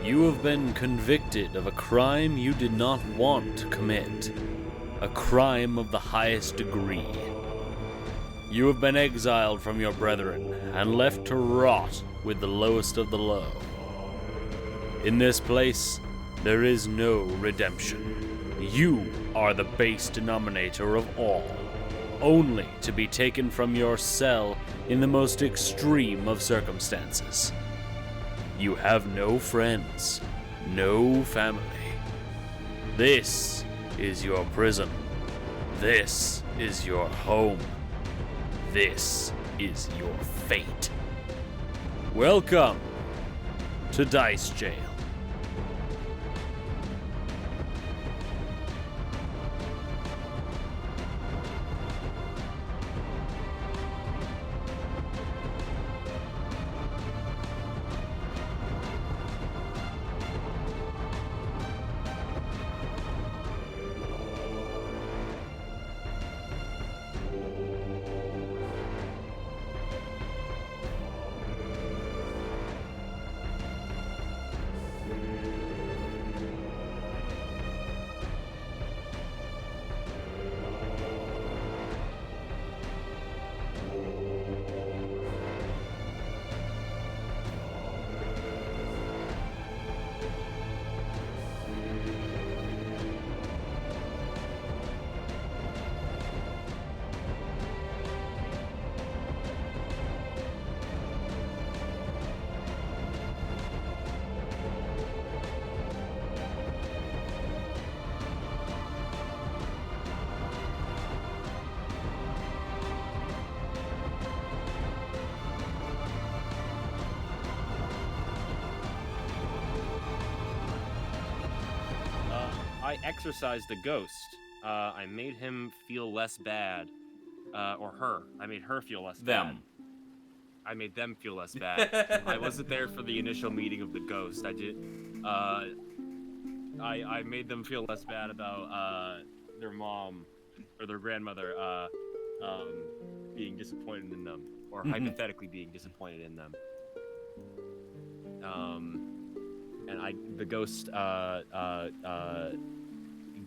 You have been convicted of a crime you did not want to commit. A crime of the highest degree. You have been exiled from your brethren and left to rot with the lowest of the low. In this place, there is no redemption. You are the base denominator of all, only to be taken from your cell in the most extreme of circumstances. You have no friends, no family. This is your prison. This is your home. This is your fate. Welcome to Dice Jail. I exorcised the ghost. I made him feel less bad. Or her. I made her feel less bad. I made them feel less bad. I wasn't there for the initial meeting of the ghost. I did. I made them feel less bad about their mom or their grandmother being disappointed in them, or hypothetically being disappointed in them. And the ghost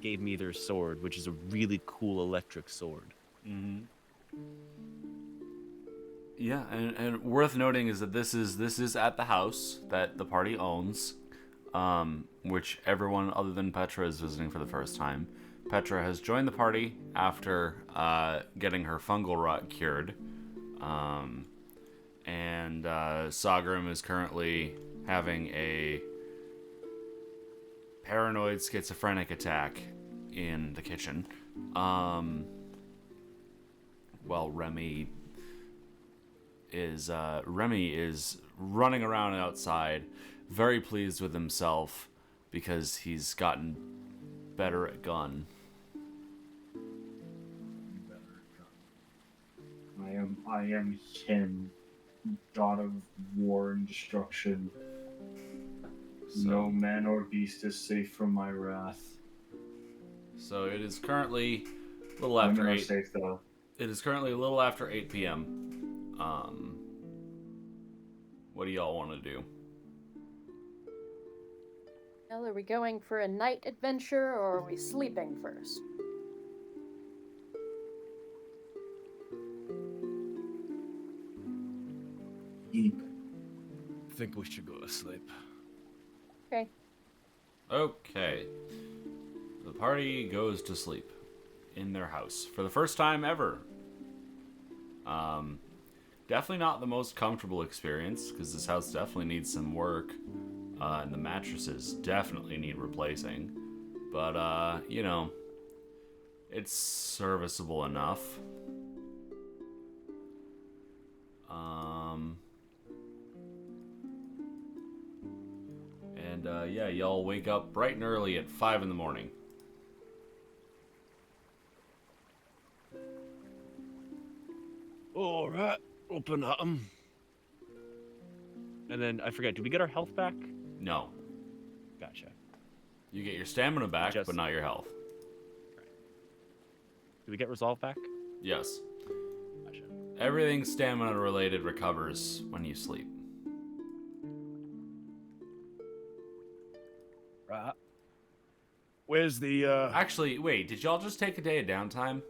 gave me their sword, which is a really cool electric sword. Yeah, and worth noting is that this is at the house that the party owns, which everyone other than Petra is visiting for the first time. Petra has joined the party after getting her fungal rot cured, and Saagrim is currently having a paranoid schizophrenic attack in the kitchen, while Remy is running around outside, very pleased with himself because he's gotten better at gun. I am him, god of war and destruction. So, no man or beast is safe from my wrath. So it is currently a little after 8. Safe, though. It is currently a little after 8 p.m. What do y'all want to do? Well, are we going for a night adventure, or are we sleeping first? Sleep. I think we should go to sleep. Okay. Okay. The party goes to sleep in their house for the first time ever. Definitely not the most comfortable experience, because this house definitely needs some work, and the mattresses definitely need replacing. But, you know, it's serviceable enough. Yeah, y'all wake up bright and early at 5 in the morning. Alright, open at 'em. And then, I forget, did we get our health back? No. Gotcha. You get your stamina back, but not your health. Right. Did we get resolve back? Yes. Gotcha. Everything stamina related recovers when you sleep. Where's the, Actually, wait, did y'all just take a day of downtime?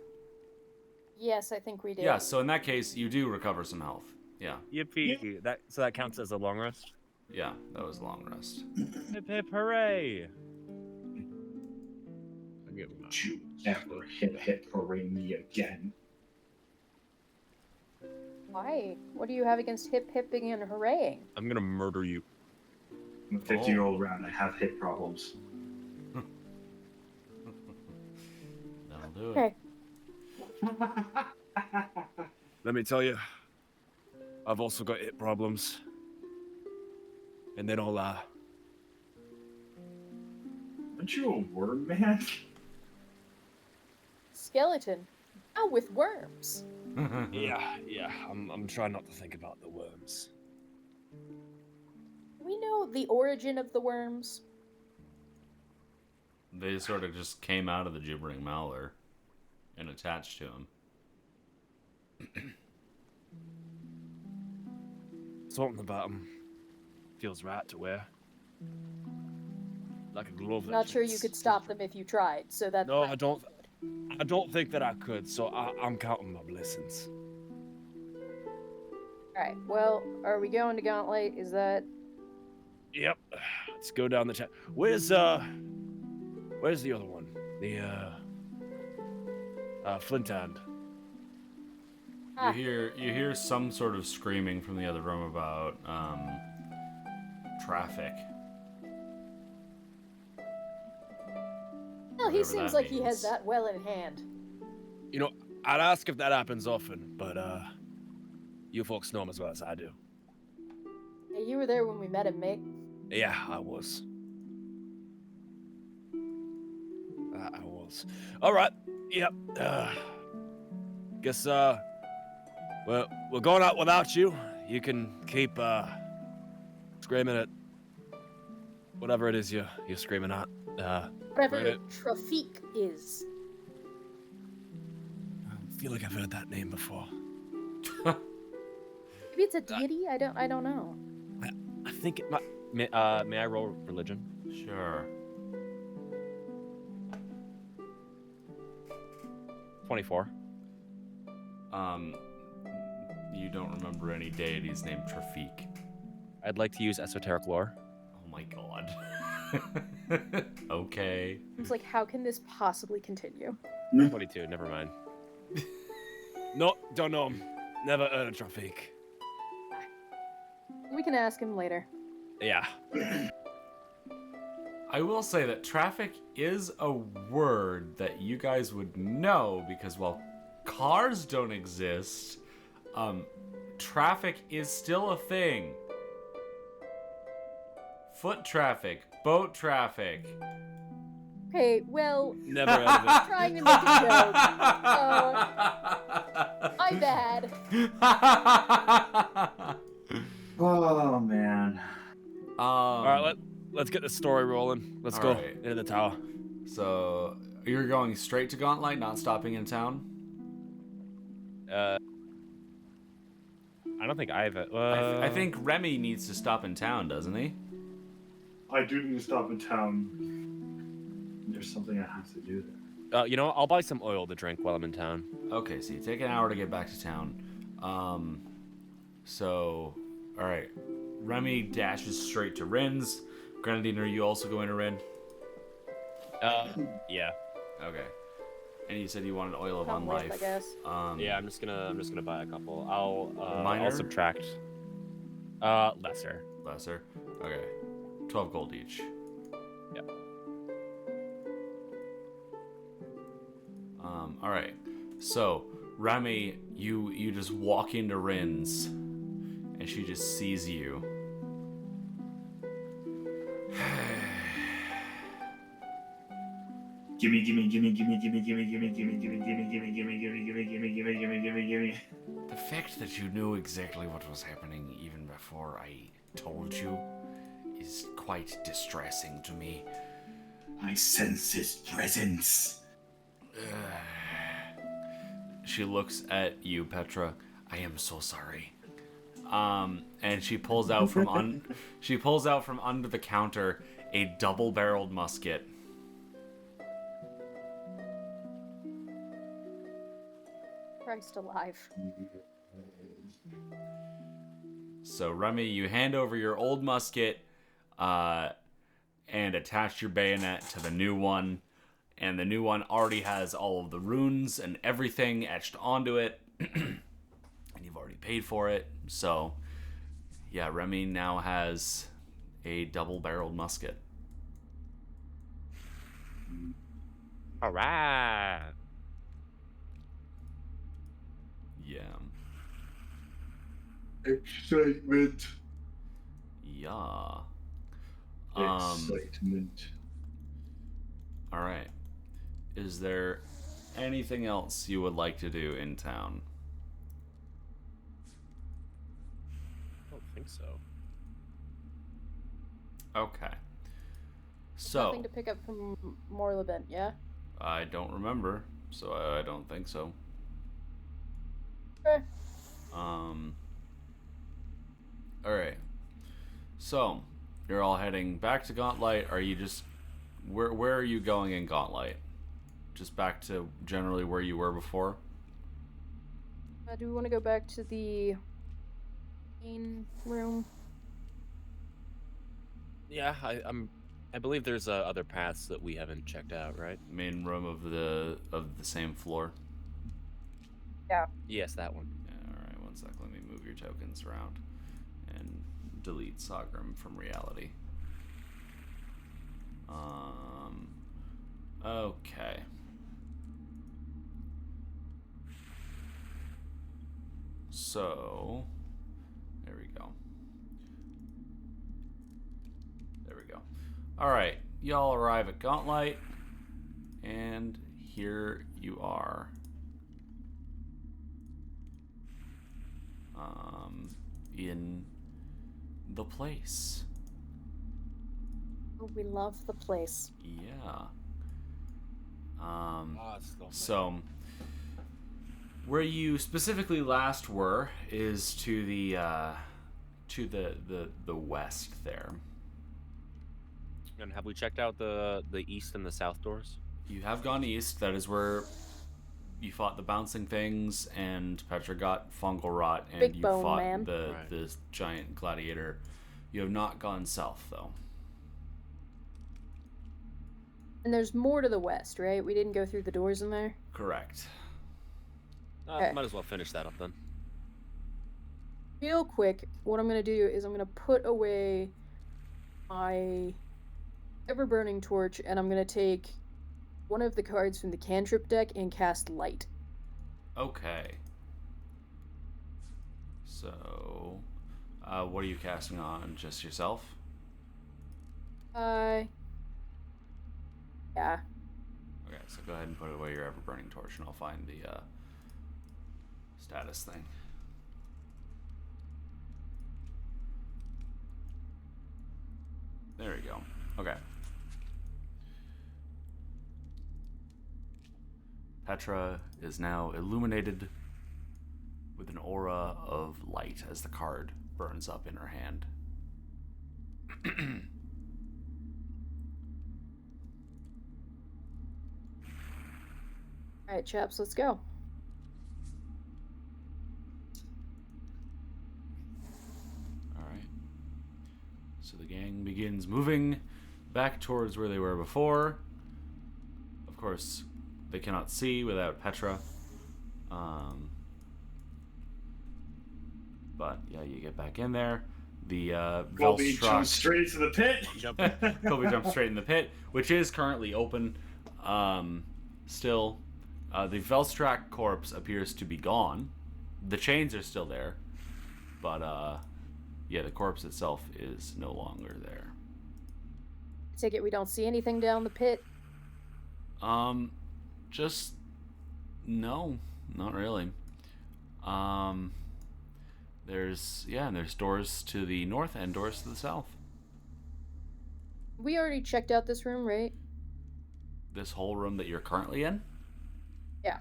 Yes, I think we did. Yeah, so in that case, you do recover some health. Yeah. Yippee. So that counts as a long rest? Yeah, that was a long rest. Hip hip hooray! Don't you ever hip hooray me again. Why? What do you have against hip hipping and hooraying? I'm gonna murder you. I'm a 50-year-old round. I have hip problems. That'll do it. Okay. Let me tell you, I've also got hip problems. And they don't lie. Aren't you a worm man? Skeleton. Oh, with worms. Yeah. I'm trying not to think about the worms. We know the origin of the worms. They sort of just came out of the gibbering mauler and attached to him. Something about them feels right to wear. Like a glove. Not sure you could stop them if you tried, so that's No, fine. I don't think that I could, so I'm counting my blessings. Alright, well, are we going to Gauntlight? Is that... Yep. Let's go down the chat. Where's the other one? The Flint Hand. Ah. You hear some sort of screaming from the other room about traffic. Well, he Whatever seems that like he has means. that well in hand. You know, I'd ask if that happens often, but you folks know him as well as I do. Hey, you were there when we met him, mate. Yeah, I was. I was. All right. Yep. Guess well, we're going out without you. You can keep screaming at whatever it is you're screaming at. Whatever Right. Trafik is. I feel like I've heard that name before. Maybe it's a deity? I don't know. I think it might. May I roll religion? Sure. 24. You don't remember any deities named Trafik. I'd like to use esoteric lore. Oh my god. Okay. It's like, how can this possibly continue? 22. Never mind. No, don't know him. Never heard of Trafik. We can ask him later. Yeah. I will say that traffic is a word that you guys would know because while cars don't exist, traffic is still a thing. Foot traffic, boat traffic. Okay, well, Never heard of it. trying to make a joke. My bad. Oh man. All right, let's get the story rolling. Let's go Alright. into the tower. So you're going straight to Gauntlight, not stopping in town? I don't think I've. I think Remy needs to stop in town, doesn't he? I do need to stop in town. There's something I have to do there. You know, I'll buy some oil to drink while I'm in town. Okay, so you take an hour to get back to town. All right. Remy dashes straight to Rin's. Grenadine, are you also going to Rin? Yeah. Okay. And you said you wanted oil of Come with, unlife. I guess. Yeah, I'm just gonna buy a couple. I'll Minor? subtract. Lesser. Lesser. Okay. 12 gold each. Yep. All right. So, Remy, you just walk into Rin's, and she just sees you. Gimme. The fact that you knew exactly what was happening even before I told you is quite distressing to me. I sense his presence. She looks at you, Petra. I am so sorry. And she pulls out from under the counter a double-barreled musket. Christ alive. So, Remy, you hand over your old musket and attach your bayonet to the new one. And the new one already has all of the runes and everything etched onto it. And you've already paid for it. So, yeah, Remy now has a double-barreled musket. All right. Yeah. Excitement. Yeah. Excitement. All right. Is there anything else you would like to do in town? I don't think so. Okay. Nothing So, to pick up from Morlabent, yeah? I don't remember, so I don't think so. Eh. Alright. So, you're all heading back to Gauntlight. Are you just... Where are you going in Gauntlight? Just back to generally where you were before? Do we want to go back to the main room? Yeah, I believe there's other paths that we haven't checked out, right? Main room of the same floor? Yeah. Yes, that one. Yeah, alright, one sec. Let me move your tokens around and delete Saagrim from reality. Okay. So, there we go. There we go. Alright, y'all arrive at Gauntlight, and here you are. In the place. Oh, we love the place. Yeah. So, where you specifically last were is to the west there. And have we checked out the east and the south doors? You have gone east. That is where you fought the bouncing things, and Petra got fungal rot, and Big you bone fought man. the giant gladiator. You have not gone south, though. And there's more to the west, right? We didn't go through the doors in there? Correct. Okay. Might as well finish that up then. Real quick, what I'm going to do is I'm going to put away my ever-burning torch, and I'm going to take one of the cards from the cantrip deck and cast Light. Okay. So, what are you casting on? Just yourself? Yeah. Okay, so go ahead and put away your ever-burning torch, and I'll find the status thing. There we go. Okay. Petra is now illuminated with an aura of light as the card burns up in her hand. Alright, chaps, let's go. Alright. So the gang begins moving back towards where they were before. Of course, they cannot see without Petra. But yeah, you get back in there. The Colby Velstruck... jumps straight to the pit. Colby jumps straight in the pit, which is currently open. Still, the Velstruck corpse appears to be gone. The chains are still there, but yeah, the corpse itself is no longer there. Take it we don't see anything down the pit? Just no, not really. There's doors to the north and doors to the south. We already checked out this room, right? This whole room that you're currently in? Yeah.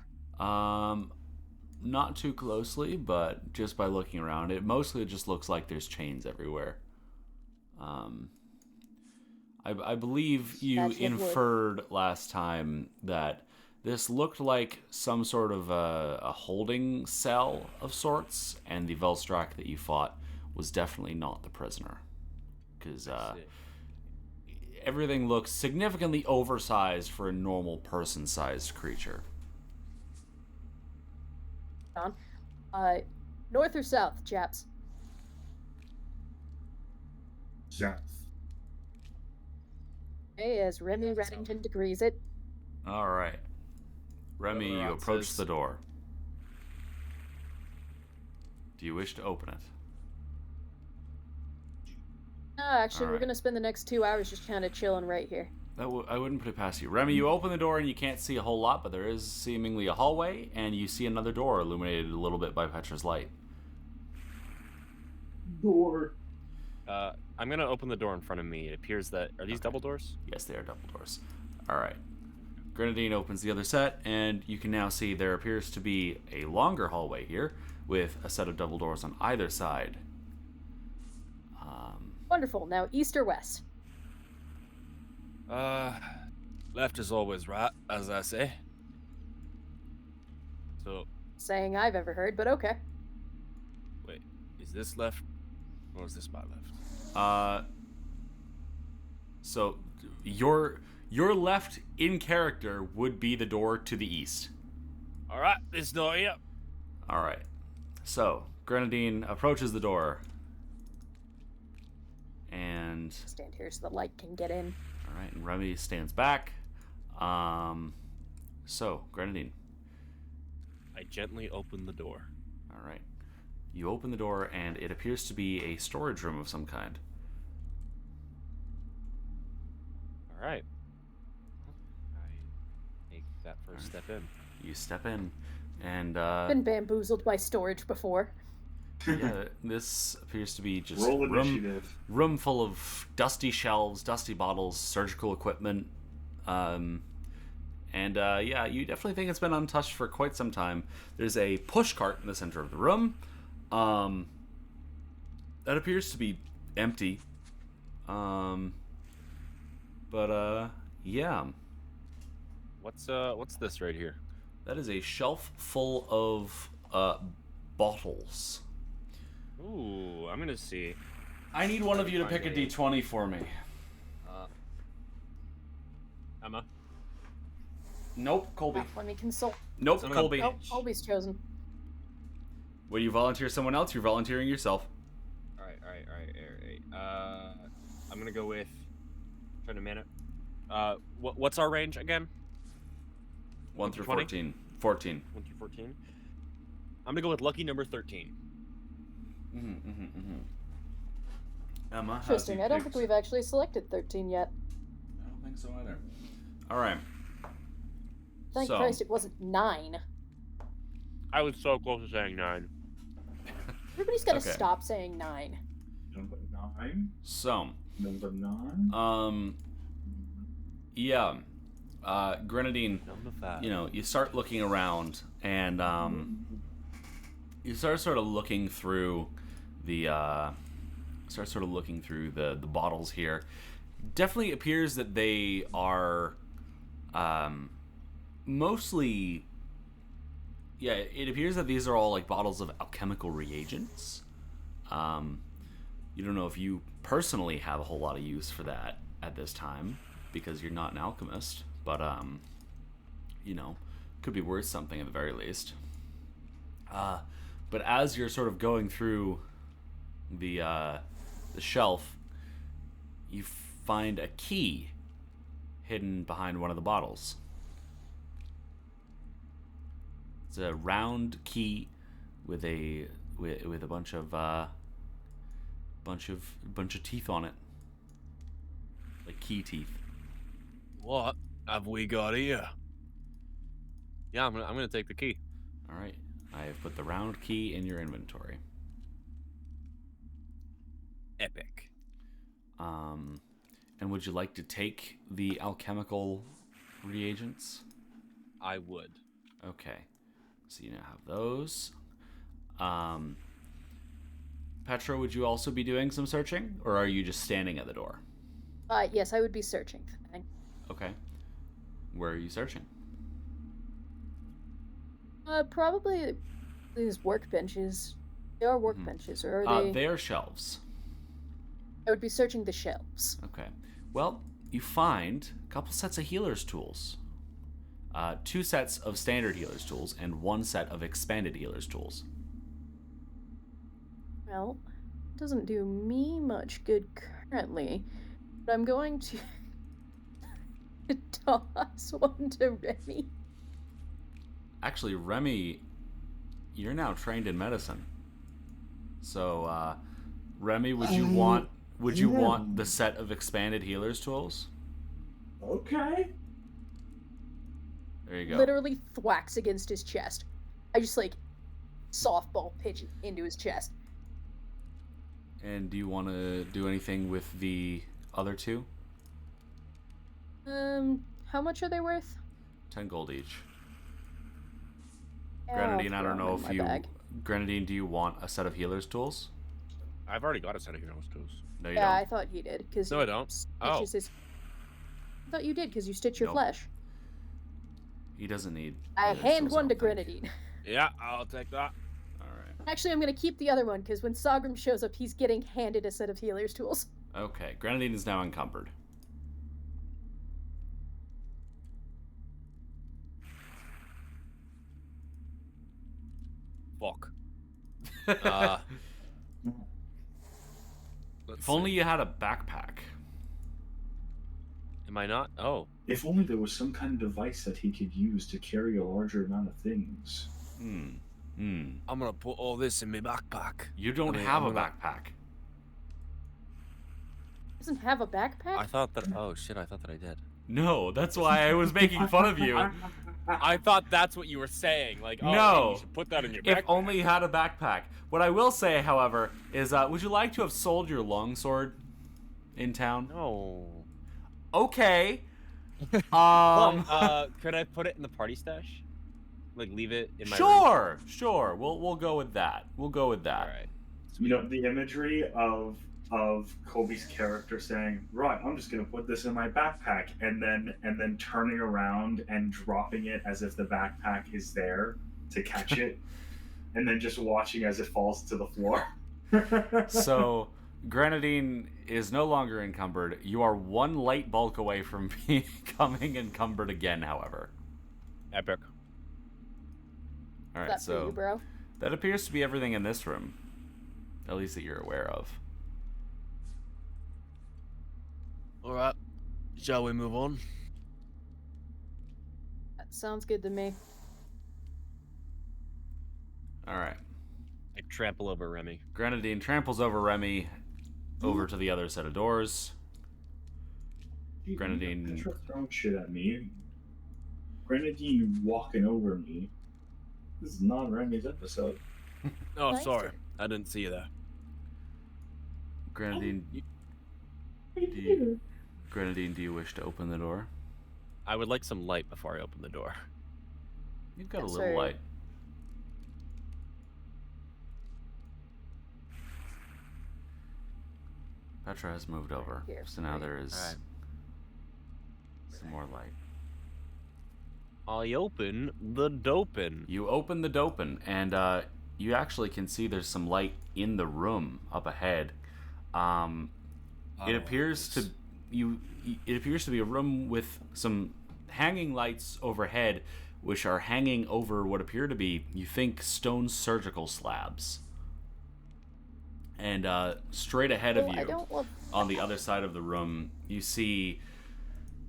Not too closely, but just by looking around, it mostly just looks like there's chains everywhere. I believe you That shit would. inferred last time that this looked like some sort of a holding cell of sorts, and the Velstrak that you fought was definitely not the prisoner. Because everything looks significantly oversized for a normal person-sized creature. John. North or south, chaps? South. Okay, as Remy Reddington decrees it. All right. Remy, you approach the door. Do you wish to open it? No, actually, All we're right. gonna spend the next 2 hours just kind of chilling right here. I wouldn't put it past you. Remy, you open the door and you can't see a whole lot, but there is seemingly a hallway, and you see another door illuminated a little bit by Petra's light. Door. I'm gonna open the door in front of me. It appears that are these double doors? Yes, they are double doors. All right. Grenadine opens the other set, and you can now see there appears to be a longer hallway here with a set of double doors on either side. Wonderful. Now, east or west? Left is always right, as I say. So, Saying I've ever heard, but okay. wait, is this left, or is this my left? So your left in character would be the door to the east. All right, this door here. All right. So Grenadine approaches the door, and Stand here so the light can get in. all right, and Remy stands back. So Grenadine. I gently open the door. All right. You open the door, and it appears to be a storage room of some kind. All right. I take that first step in. You step in, and Been bamboozled by storage before. yeah, this appears to be just Roll initiative. room full of dusty shelves, dusty bottles, surgical equipment, and yeah, you definitely think it's been untouched for quite some time. There's a push cart in the center of the room, that appears to be empty, but yeah, What's this right here? that is a shelf full of bottles. Ooh, I'm gonna see. I need one of you to pick a d20 for me. Emma. Nope, Colby. Let me consult. Nope, Son of a Colby. Oh, Colby's chosen. When you volunteer someone else, you're volunteering yourself. All right. I'm gonna go with. Trying to man it. What's our range again? 1 through 20? 14. 14. 1 through 14. I'm gonna go with lucky number 13. Emma, how's Interesting. you I don't picked? think we've actually selected 13 yet. I don't think so either. All right. Thank So- Christ it wasn't 9. I was so close to saying 9. Everybody's gotta Okay. stop saying 9. Number 9. So, Number 9. yeah, Grenadine, Number 5. you know, you start looking around, and you start sort of looking through the the bottles here. Definitely appears that they are mostly, yeah, it appears that these are all like bottles of alchemical reagents. You don't know if you personally have a whole lot of use for that at this time because you're not an alchemist, but you know, could be worth something at the very least. But as you're sort of going through the shelf, you find a key hidden behind one of the bottles. It's a round key with a bunch of teeth on it, like key teeth. What have we got here? Yeah, I'm gonna take the key. All right, I have put the round key in your inventory. Epic. And would you like to take the alchemical reagents? I would. Okay, so you now have those. Petra, would you also be doing some searching, or are you just standing at the door? Yes, I would be searching. Okay. Where are you searching? Probably these workbenches. They are workbenches, or are they? They are shelves. I would be searching the shelves. Okay. Well, you find a couple sets of healer's tools. 2 sets of standard healer's tools and 1 set of expanded healer's tools. Well, it doesn't do me much good currently, but I'm going to toss one to Remy. Actually, Remy, you're now trained in medicine. So, Remy, would you want the set of expanded healer's tools? Okay. There you go. Literally thwacks against his chest. I just softball pitch into his chest. And do you want to do anything with the other 2? How much are they worth? 10 gold each. Yeah, Grenadine, I'll I don't throw know them if in you... my bag. Grenadine, do you want a set of healer's tools? I've already got a set of heroes tools. No, you Yeah, don't. I thought he did. Cause No, I don't. Oh. I thought you did, because you stitch your Nope. flesh. He doesn't need... I healer's hand tools, one to don't think. Grenadine. Yeah, I'll take that. Alright. Actually, I'm going to keep the other one, because when Saagrim shows up, he's getting handed a set of healer's tools. Okay, Grenadine is now encumbered. Fuck. If only you had a backpack. Am I not? Oh. If only there was some kind of device that he could use to carry a larger amount of things. I'm gonna put all this in my backpack. You don't have a backpack. Doesn't have a backpack? I thought that. Oh shit! I thought that I did. No, that's why I was making fun of you. I thought that's what you were saying. Like, oh, No. hey, you should put that in your backpack. If only you had a backpack. What I will say, however, is would you like to have sold your longsword in town? No. Okay. Could I put it in the party stash? Like, leave it in my room? Sure. We'll go with that. We'll go with that. All right. You know, the imagery of Kobe's character saying, "Right, I'm just gonna put this in my backpack," and then turning around and dropping it as if the backpack is there to catch it, and then just watching as it falls to the floor. So, Grenadine is no longer encumbered. You are 1 light bulk away from becoming encumbered again, however. Epic. Alright, That's for so you, bro. that appears to be everything in this room. At least that you're aware of. Alright. Shall we move on? That sounds good to me. Alright. I trample over Remy. Grenadine tramples over Remy over to the other set of doors. Grenadine. Petra throwing shit at me. Grenadine walking over me. This is not Remy's episode. Oh, Nice. sorry. I didn't see you there. Grenadine, Grenadine, do you wish to open the door? I would like some light before I open the door. You've got a Yes, little sir. light. Petra has moved over, Here, so now right. there is Alright. some more light. I open the dopin. You open the dopin, and you actually can see there's some light in the room up ahead. It appears to It appears to be a room with some hanging lights overhead, which are hanging over what appear to be, you think, stone surgical slabs. And straight ahead of Oh, I you, don't love on the other side of the room, you see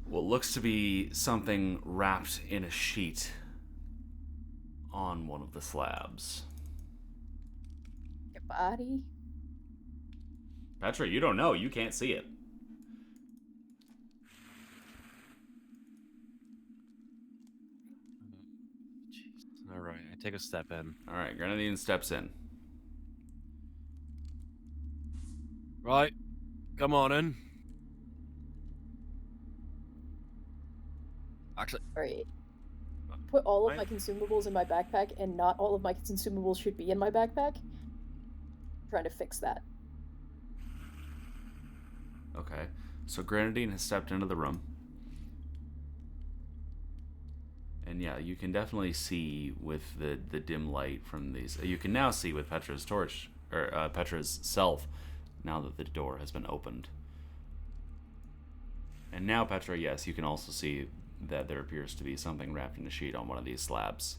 what looks to be something wrapped in a sheet on one of the slabs. your body. Petra, you don't know. You can't see it. All right, I take a step in. All right, Grenadine steps in. Right, come on in. Actually, Alright. Put all of Right. my consumables in my backpack, and not all of my consumables should be in my backpack. Trying to fix that. Okay. So Grenadine has stepped into the room. And yeah, you can definitely see with the dim light from these. You can now see with Petra's torch, or Petra's self, now that the door has been opened. And now, Petra, yes, you can also see that there appears to be something wrapped in a sheet on one of these slabs.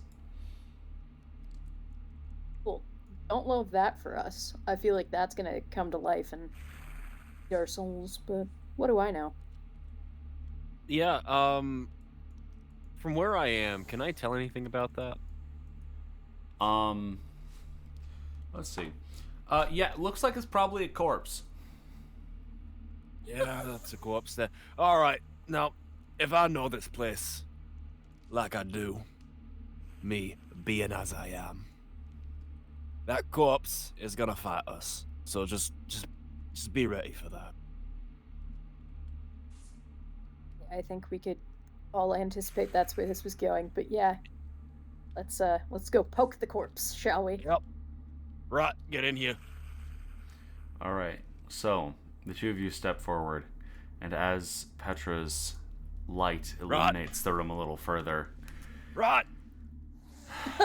Cool. Don't love that for us. I feel like that's gonna come to life and eat our souls, but what do I know? Yeah, from where I am, can I tell anything about that? Let's see. Yeah, it looks like it's probably a corpse. Yeah, that's a corpse there. All right, now, if I know this place, like I do, me being as I am, that corpse is gonna fight us. So just be ready for that. I think we could all anticipate that's where this was going, but yeah. Let's go poke the corpse, shall we? Yep. Right, get in here. All right, so the two of you step forward, and as Petra's light illuminates the room a little further, Right.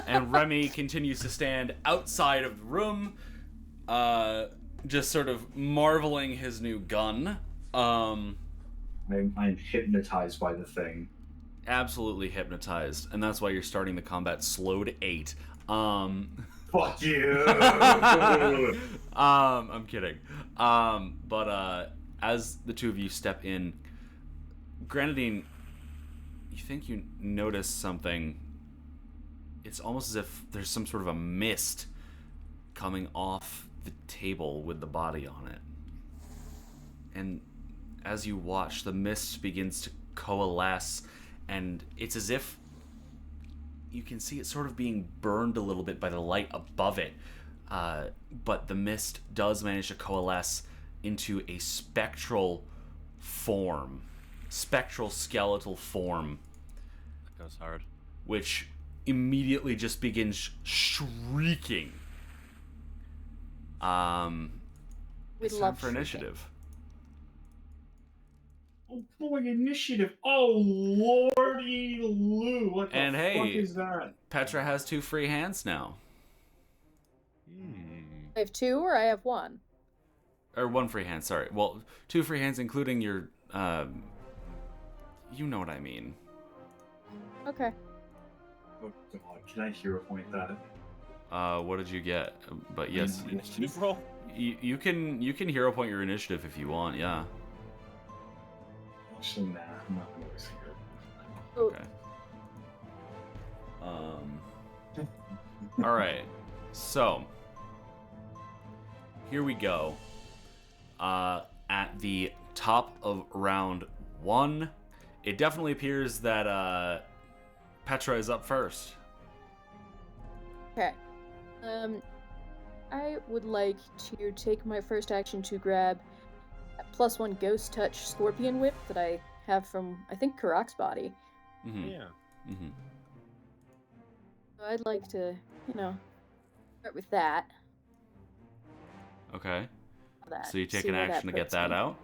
and Remy continues to stand outside of the room, just sort of marveling his new gun. I'm hypnotized by the thing. Absolutely hypnotized, and that's why you're starting the combat slow to 8. Fuck you! I'm kidding. But as the two of you step in, Grenadine, you think you notice something. It's almost as if there's some sort of a mist coming off the table with the body on it. And as you watch, the mist begins to coalesce, and it's as if you can see it sort of being burned a little bit by the light above it. But the mist does manage to coalesce into a spectral form. Spectral skeletal form. That goes hard. Which immediately just begins shrieking. It's time for initiative. Oh boy, initiative! Oh lordy Lou! What the And hey, fuck is that? Petra has 2 free hands now. I have 2 or I have 1? Or 1 free hand, sorry. Well, 2 free hands including your, you know what I mean. Okay. Oh god, can I hero point that? What did you get? But yes, Initiative roll? you can hero point your initiative if you want, yeah. Actually, nah, I'm not gonna risk hero. Okay. Alright. So here we go. At the top of round 1, it definitely appears that Petra is up first. Okay. I would like to take my first action to grab that +1 Ghost Touch Scorpion Whip that I have from, I think, Karak's body. Mm-hmm. Yeah. Mm-hmm. So I'd like to, start with that. Okay. That. So you take See an where action to get puts that me. out.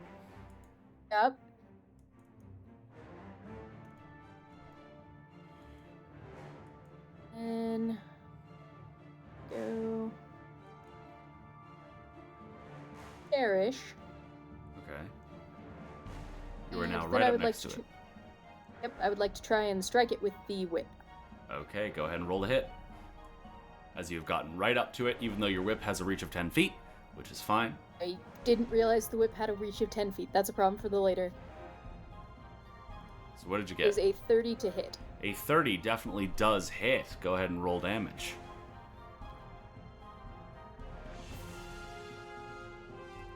Yep. And go cherish. Okay. You are And now then right I up would next like to it. Yep, I would like to try and strike it with the whip. Okay, go ahead and roll the hit. As you've gotten right up to it, even though your whip has a reach of 10 feet, which is fine. I didn't realize the whip had a reach of 10 feet. That's a problem for the later. So what did you It get? was a 30 to hit. A 30 definitely does hit. Go ahead and roll damage.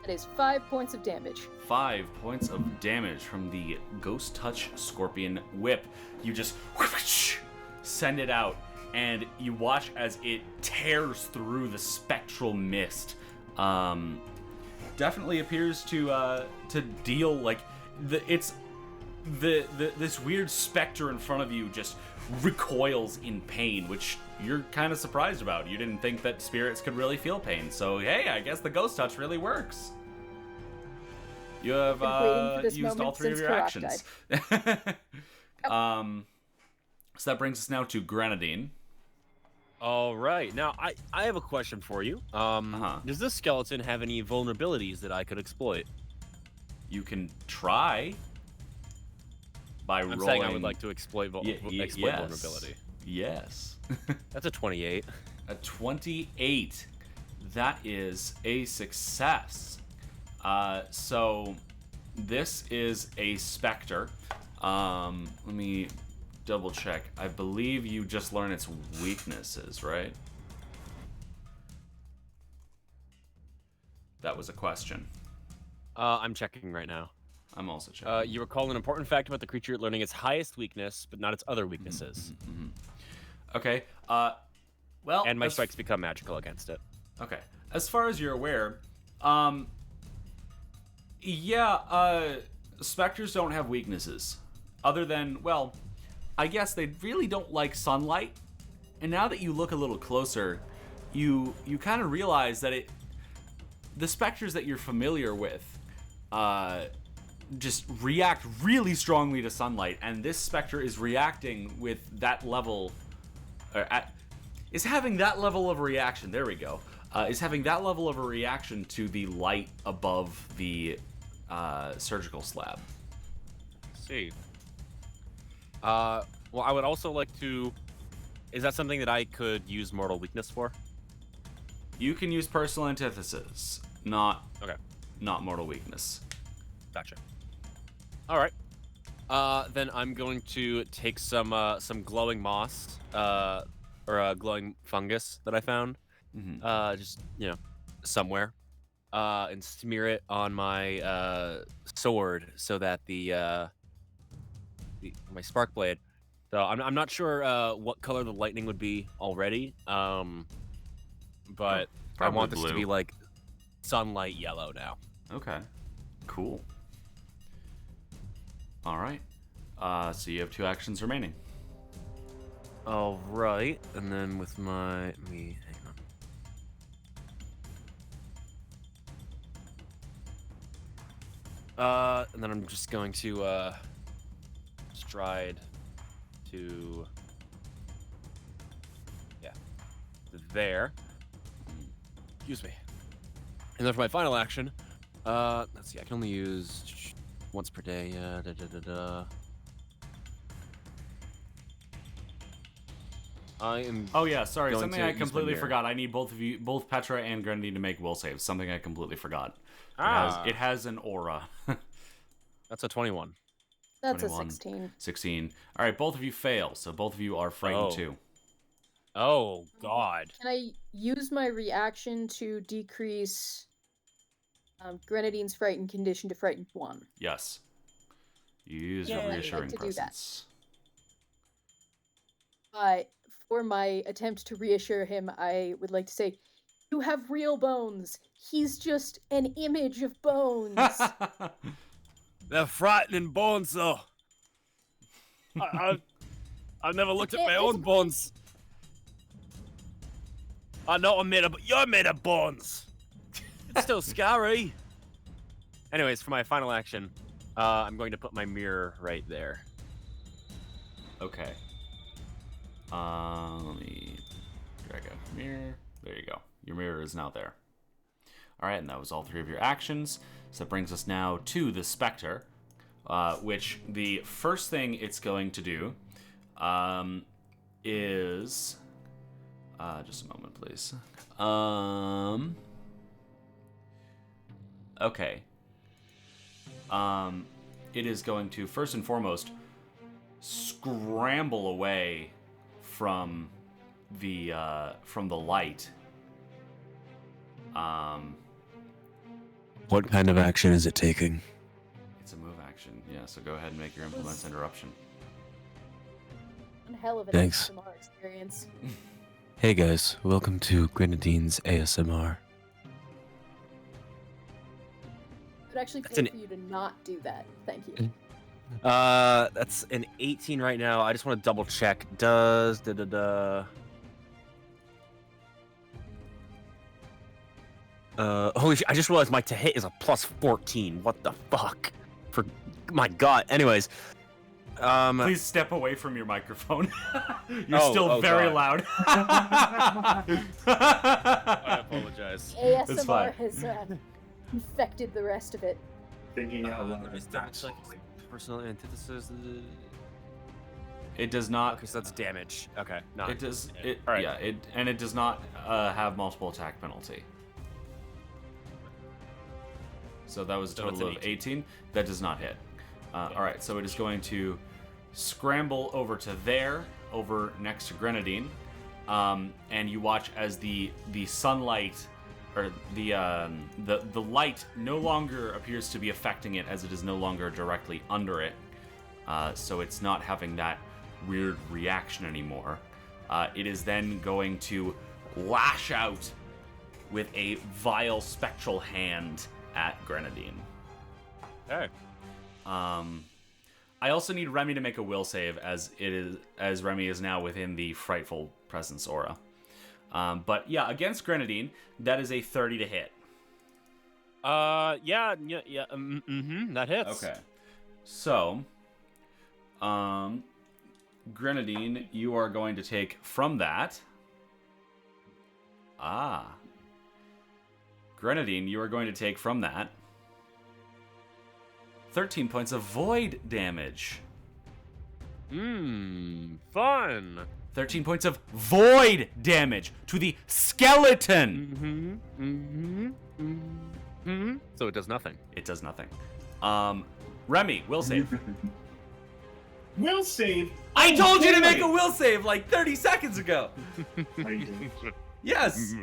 That is 5 points of damage. 5 points of damage from the Ghost Touch Scorpion Whip. You just send it out, and you watch as it tears through the spectral mist. Definitely appears to deal this weird specter in front of you just recoils in pain, which you're kind of surprised about. You didn't think that spirits could really feel pain, so hey, I guess the Ghost Touch really works. You have Been waiting for this used all moment 3 of since your Karak actions. So that brings us now to Grenadine. All right. Now, I have a question for you. Does this skeleton have any vulnerabilities that I could exploit? You can try by rolling. I'm saying I would like to exploit yes. vulnerability. Yes. That's a 28. A 28. That is a success. So this is a specter. Let me double check. I believe you just learn its weaknesses, right? That was a question. I'm checking right now. I'm also checking. You recall an important fact about the creature learning its highest weakness, but not its other weaknesses. Okay. Well, And my strikes become magical against it. Okay. As far as you're aware, specters don't have weaknesses. Other than, well, I guess they really don't like sunlight. And now that you look a little closer, you kind of realize that the specters that you're familiar with just react really strongly to sunlight, and this specter is reacting with that level, is having that level of reaction. There we go. Is having that level of a reaction to the light above the surgical slab. See. Well, I would also like to. Is that something that I could use mortal weakness for? You can use personal antithesis, not Okay. Not mortal weakness. Gotcha. All right. Then I'm going to take some glowing moss, or glowing fungus that I found, just somewhere, and smear it on my sword so that my spark blade. So I'm not sure what color the lightning would be already, but I want this to be like sunlight yellow now. Okay. Cool. All right. So you have 2 actions remaining. All right, and then with hang on. And then I'm just going to stride to there. Excuse me. And then for my final action, let's see, I can only use once per day. I am. Oh yeah, sorry. going Something to I use my completely mirror. forgot. I need both of you, both Petra and Grenadine, to make will saves. Something I completely forgot. It has an aura. That's a 21. That's 21, a 16. 16. All right, both of you fail, so both of you are frightened too. Oh God. Can I use my reaction to decrease Grenadine's frightened condition to frightened 1? Yes. You use Yeah, your I'd like reassuring to do that. presence. For my attempt to reassure him, I would like to say, "You have real bones. He's just an image of bones." They're frightening bones, though. I've never looked at my own bones. I know you're made of bones. It's still scary. Anyways, for my final action, I'm going to put my mirror right there. Okay. Let me drag a mirror. There you go. Your mirror is now there. All right, and that was all 3 of your actions. So that brings us now to the Spectre, which the first thing it's going to do is... just a moment, please. Okay. It is going to, first and foremost, scramble away from the light. What kind of action is it taking? It's a move action. Yeah, so go ahead and make your implements interruption. One hell of an Thanks. ASMR experience. Hey guys, welcome to Grenadine's ASMR. It would actually That's pay an- for you to not do that. Thank you. That's an 18 right now. I just want to double check. Does Holy shit, I just realized my to hit is a plus 14. What the fuck? For my god. Anyways. Please step away from your microphone. You're still very loud. I apologize. ASMR has infected the rest of it. Thinking out loud. That's like personal antithesis. It does not. Okay, so that's damage. Okay, no. It does. It All right. Yeah. It does not have multiple attack penalty. So that was a total of 18. That does not hit. All right. So it is going to scramble over to there, over next to Grenadine, and you watch as the sunlight, or the light, no longer appears to be affecting it, as it is no longer directly under it. So it's not having that weird reaction anymore. It is then going to lash out with a vile spectral hand at Grenadine. Okay. I also need Remy to make a will save, as Remy is now within the frightful presence aura. But yeah, against Grenadine, that is a 30 to hit. Yeah, that hits. Okay. So, Grenadine, you are going to take from that. Grenadine, you are going to take from that 13 points of void damage. Fun. 13 points of void damage to the skeleton. So it does nothing. It does nothing. Remy, will save. Will save. I told you to make a will save like 30 seconds ago. Are you doing? Yes.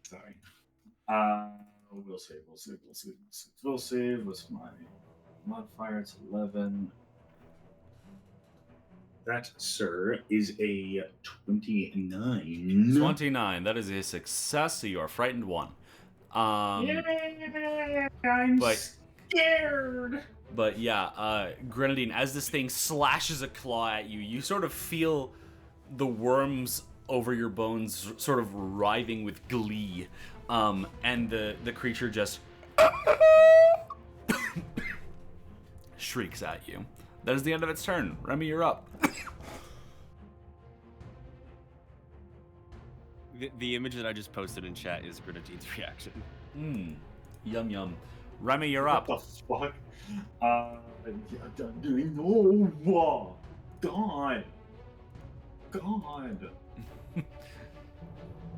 Sorry. Will save. Will save. What's my modifier? It's 11. That, sir, is a 29. 29. That is a success, so you are frightened 1. Yeah, I'm scared. But yeah, Grenadine, as this thing slashes a claw at you, you sort of feel the worms over your bones sort of writhing with glee. And the creature just shrieks at you. That is the end of its turn. Remy, you're up. The image that I just posted in chat is Grenadine's reaction. Yum yum. Remy, you're up. What the fuck? No. God.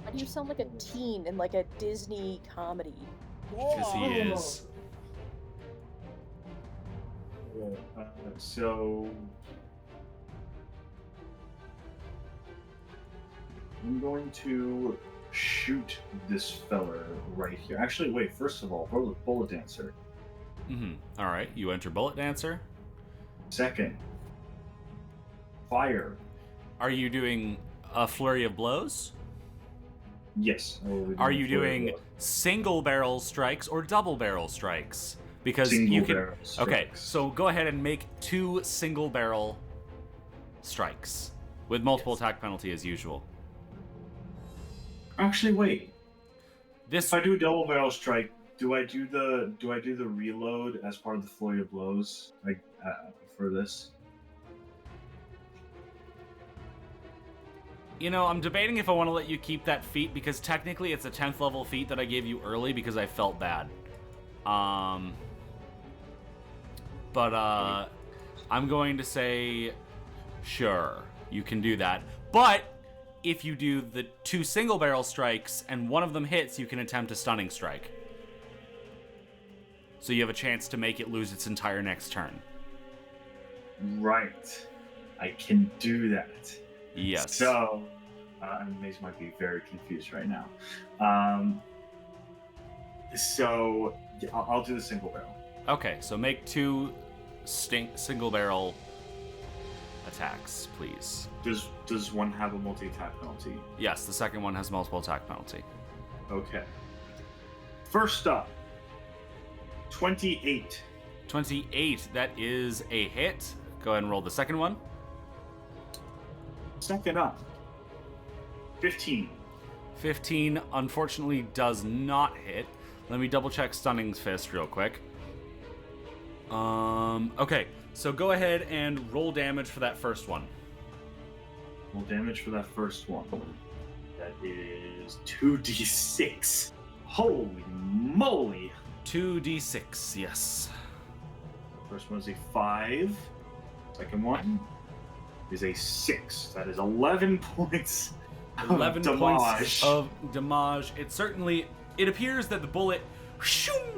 Why do you sound like a teen in like a Disney comedy? Because he is. So I'm going to shoot this feller right here. Actually, wait. First of all, bullet dancer. All right, you enter bullet dancer. Second, fire. Are you doing a flurry of blows? Yes. Are you doing single barrel strikes or double barrel strikes? Because single you can. barrel strikes. Okay, so go ahead and make 2 single barrel strikes with multiple attack penalty as usual. Actually, wait. This. If I do a double barrel strike, do I do the reload as part of the flurry of blows, like for this? You know, I'm debating if I want to let you keep that feat, because technically it's a 10th level feat that I gave you early because I felt bad. But I'm going to say, sure, you can do that. But if you do the 2 single barrel strikes and one of them hits, you can attempt a stunning strike. So you have a chance to make it lose its entire next turn. Right. I can do that. Yes. So, Maze might be very confused right now. So, yeah, I'll do the single barrel. Okay, so make 2 single barrel attacks, please. Does one have a multi-attack penalty? Yes, the second one has multiple attack penalty. Okay. First up, 28. 28, that is a hit. Go ahead and roll the second one. Second up, 15. 15, unfortunately, does not hit. Let me double check Stunning's Fist real quick. Okay, so go ahead and roll damage for that first one. Roll damage for that first one. That is 2d6. Holy moly! 2d6, yes. First one is a 5. Second one is a 6. That is 11 points. 11 damage. points of damage. It appears that the bullet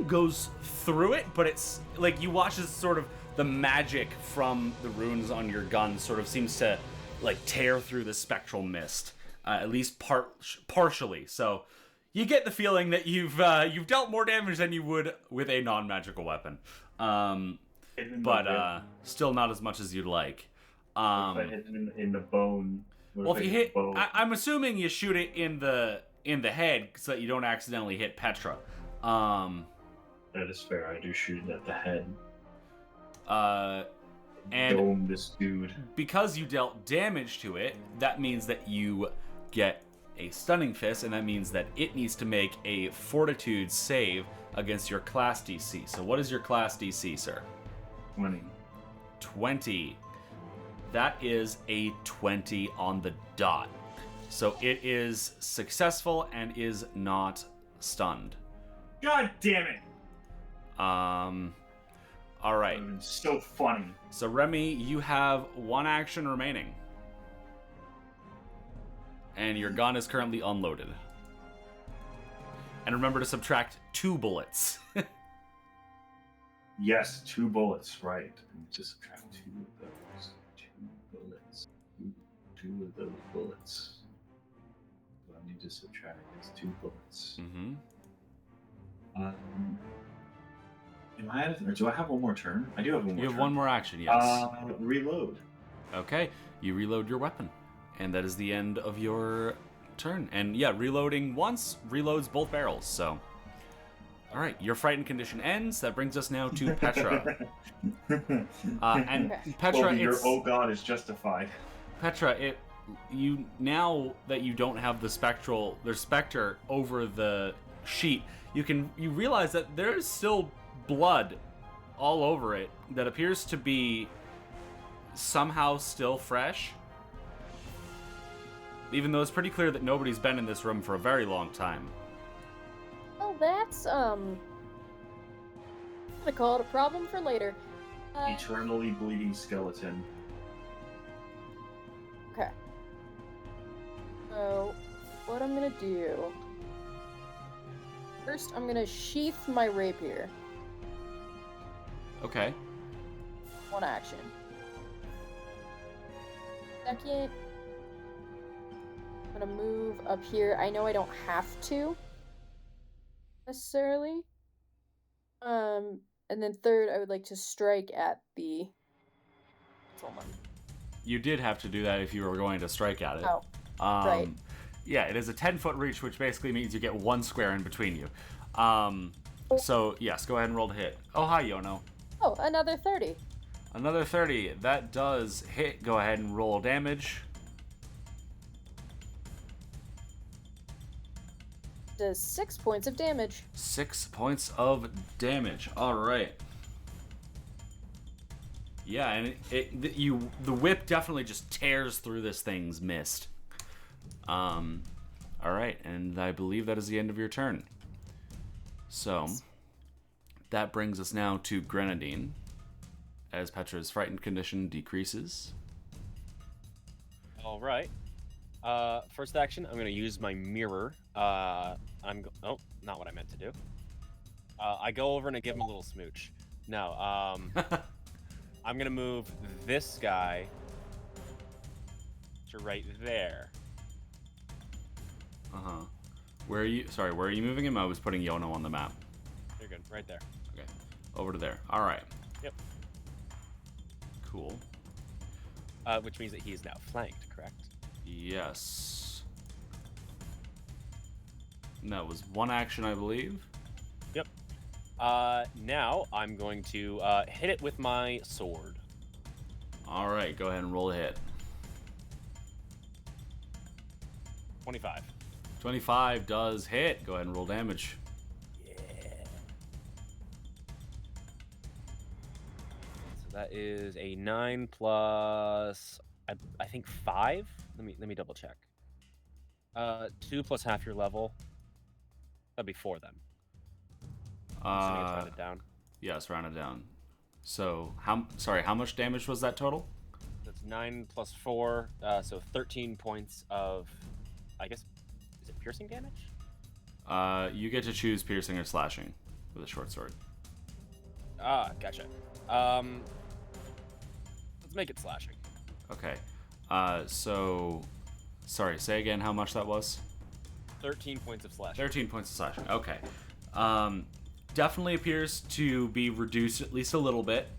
goes through it, but it's like you watch as sort of the magic from the runes on your gun sort of seems to like tear through the spectral mist, at least partially. So you get the feeling that you've dealt more damage than you would with a non-magical weapon, but still not as much as you'd like. If I hit him in the bone. Well, if you hit, I'm assuming you shoot it in the head so that you don't accidentally hit Petra. That is fair. I do shoot it at the head. And dome this dude. Because you dealt damage to it, that means that you get a stunning fist, and that means that it needs to make a fortitude save against your class DC. So what is your class DC, sir? 20. 20. That is a 20 on the dot. So it is successful and is not stunned. God damn it! All right. So funny. So Remy, you have one action remaining. And your gun is currently unloaded. And remember to subtract 2 bullets. Yes, 2 bullets, right. Just subtract 2 of those. 2 bullets. 2 of those bullets. What I need to subtract is 2 bullets. Mm-hmm. Do I have one more turn? I do have one more turn. You have one more action, yes. Reload. Okay, you reload your weapon. And that is the end of your turn. And yeah, reloading once reloads both barrels, so... Alright, your frightened condition ends. That brings us now to Petra. And Petra, your oh god is justified. Petra, you now that you don't have the specter over the sheet, you realize that there's still blood all over it that appears to be somehow still fresh. Even though it's pretty clear that nobody's been in this room for a very long time. Well, that's, I'm gonna call it a problem for later. Eternally bleeding skeleton. Okay. So, what I'm gonna do... First, I'm gonna sheath my rapier. Okay. One action. Second, I'm gonna move up here. I know I don't have to, necessarily. And then third, I would like to strike at the... You did have to do that if you were going to strike at it. Oh, right. Yeah, it is a 10-foot reach, which basically means you get 1 square in between you. So, yes, go ahead and roll to hit. Oh, hi, Yono. Oh, another 30. Another 30. That does hit. Go ahead and roll damage. Does 6 points of damage. 6 points of damage. All right. Yeah, and the whip definitely just tears through this thing's mist. All right, and I believe that is the end of your turn. So, that brings us now to Grenadine, as Petra's frightened condition decreases. All right. First action, I'm going to use my mirror. Oh, not what I meant to do. I go over and I give him a little smooch. No, I'm going to move this guy to right there. Uh-huh. Where are you moving him? I was putting Yono on the map. You're good, right there. Okay, over to there. All right. Yep. Cool. Which means that he is now flanked, correct? Yes. And that was one action, I believe. Yep. Now I'm going to hit it with my sword. All right, go ahead and roll a hit. 25. 25 does hit. Go ahead and roll damage. So that is a 9 plus, I think 5. Let me double check. 2 plus half your level. That'd be 4 then. Assuming it's rounded down. Yes, rounded down. So how much damage was that total? That's 9 plus 4, so 13 points of, I guess, is it piercing damage? You get to choose piercing or slashing with a short sword. Ah, gotcha. Let's make it slashing. Okay. Sorry, say again how much that was? 13 points of slashing. 13 points of slashing. Okay. Definitely appears to be reduced at least a little bit.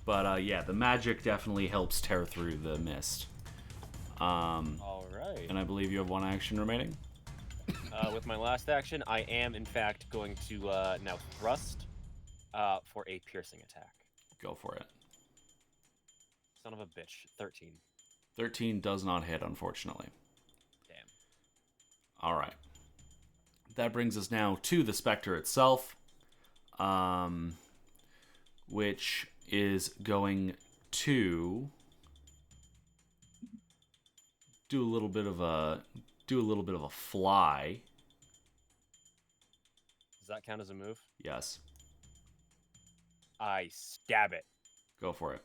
But yeah, the magic definitely helps tear through the mist. All right. And I believe you have one action remaining. With my last action, I am in fact going to now thrust for a piercing attack. Go for it. Son of a bitch. 13. 13 does not hit, unfortunately. Damn. All right. That brings us now to the Spectre itself, which is going to do a little bit of a fly. Does that count as a move? Yes. I stab it. Go for it.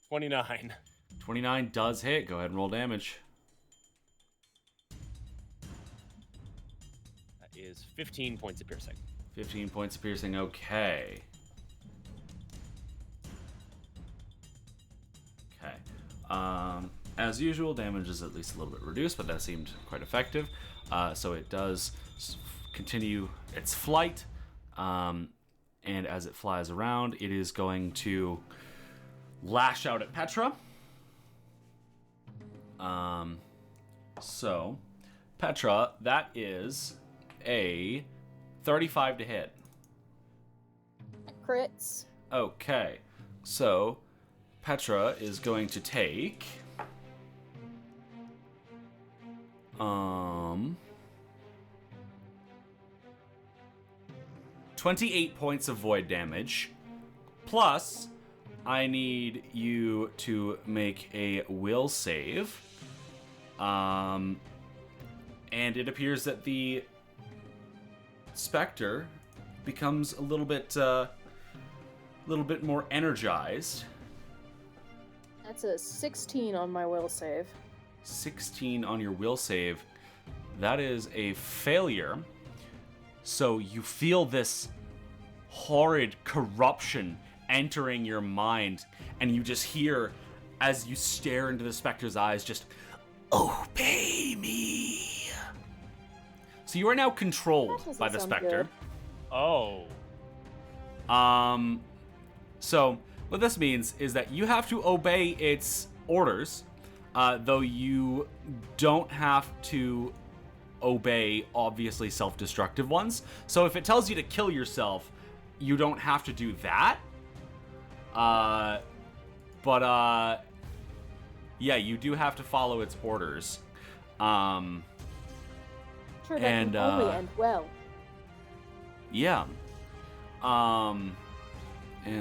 29. 29 does hit. Go ahead and roll damage. That is 15 points of piercing. 15 points of piercing. Okay. Okay. As usual, damage is at least a little bit reduced, but that seemed quite effective. So it does continue its flight. And as it flies around, it is going to lash out at Petra. So, Petra, that is a 35 to hit. Crits. Okay, so Petra is going to take 28 points of void damage, plus I need you to make a will save. And it appears that the Spectre becomes a little bit more energized. That's a 16 on my will save. 16 on your will save. That is a failure. So you feel this horrid corruption entering your mind, and you just hear, as you stare into the Spectre's eyes, just, obey me. So you are now controlled by the Spectre. Good. Oh. So what this means is that you have to obey its orders, though you don't have to obey, obviously, self-destructive ones. So if it tells you to kill yourself, you don't have to do that. Yeah, you do have to follow its orders. Sure, that can only end well. Yeah. And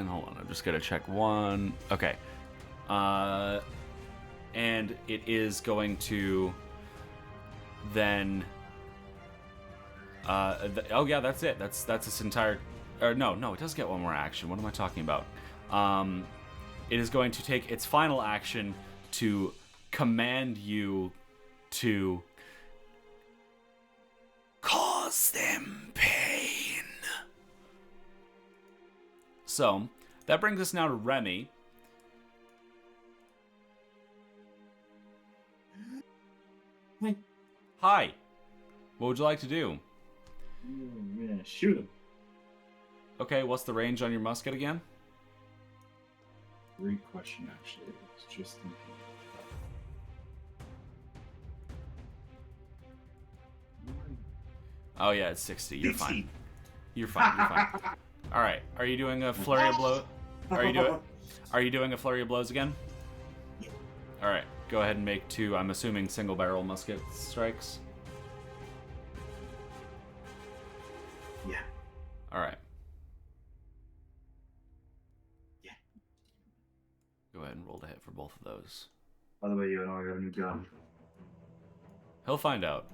hold on, I'm just gonna check one. Okay. And it is going to then. Oh yeah, that's it. That's its entire. Or no, it does get one more action. What am I talking about? It is going to take its final action to command you to cause them pain. So, that brings us now to Remy. Hi. What would you like to do? I'm gonna shoot him. Okay, what's the range on your musket again? Great question, actually. I was just thinking. Oh yeah, it's 60. You're fine. You're fine. All right. Are you doing a flurry of blow? Are you Are you doing a flurry of blows again? Yeah. All right. Go ahead and make 2, I'm assuming, single barrel musket strikes. Yeah. All right. Yeah. Go ahead and roll to hit for both of those. By the way, you know I got a new gun. He'll find out.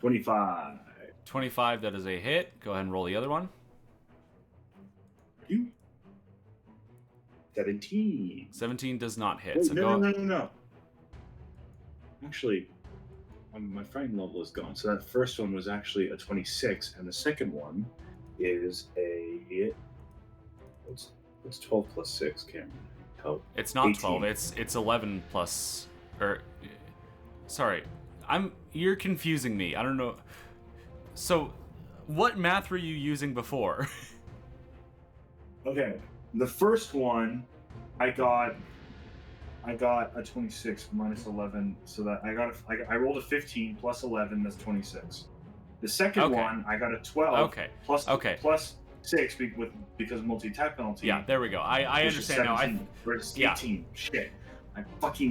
25. 25, that is a hit. Go ahead and roll the other one. You. 17. 17 does not hit. Wait, So no. Actually, my frightened level is gone. So that first one was actually a 26, and the second one is a... What's 12 plus 6, Cameron? Help. It's not 18. 12. It's 11 plus... Sorry. You're confusing me. I don't know. So, what math were you using before? Okay, the first one, I got a 26 minus 11, so that I rolled a 15 plus 11, that's 26. The second one, I got a 12 plus 6 because of multi-attack penalty. Yeah, there we go. I understand now. 18. Shit.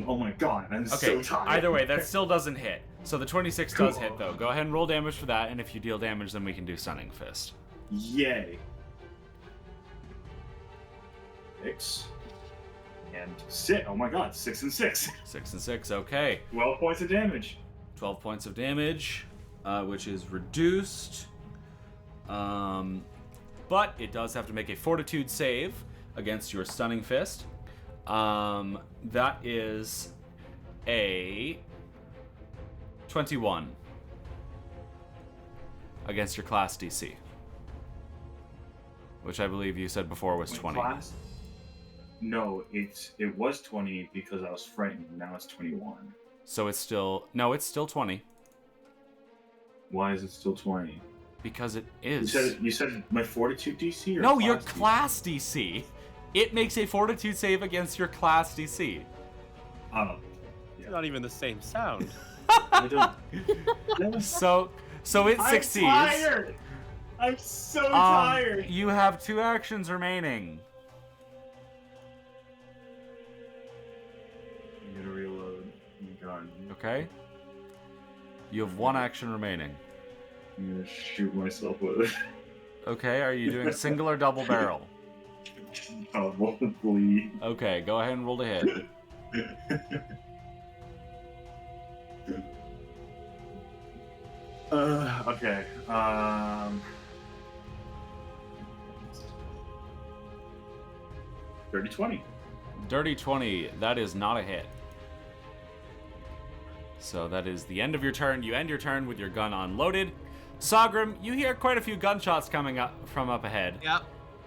Oh my god, I'm so tired. Either way, that still doesn't hit. So the 26 does hit, though. Go ahead and roll damage for that, and if you deal damage, then we can do Stunning Fist. Yay. 6 and 6. Oh my god, 6 and 6. 6 and 6, okay. 12 points of damage. 12 points of damage, which is reduced. But it does have to make a Fortitude save against your Stunning Fist. That is a 21 against your class DC, which I believe you said before was 20. Class? No, it was 20 because I was frightened. Now it's 21. So it's still 20 Why is it still 20? because it is. You said my Fortitude DC or No, class your DC? class DC. It makes a Fortitude save against your class DC. Oh, It's not even the same sound. I don't. So it succeeds. I'm tired. I'm so tired. You have 2 actions remaining. I'm gonna reload. Oh my god. Okay. You have 1 action remaining. I'm gonna shoot myself with it. Okay, are you doing single or double barrel? Probably. Okay, go ahead and roll to hit. Okay. Dirty 20. Dirty 20, that is not a hit. So that is the end of your turn. You end your turn with your gun unloaded. Saagrim, you hear quite a few gunshots coming up from up ahead. Yep.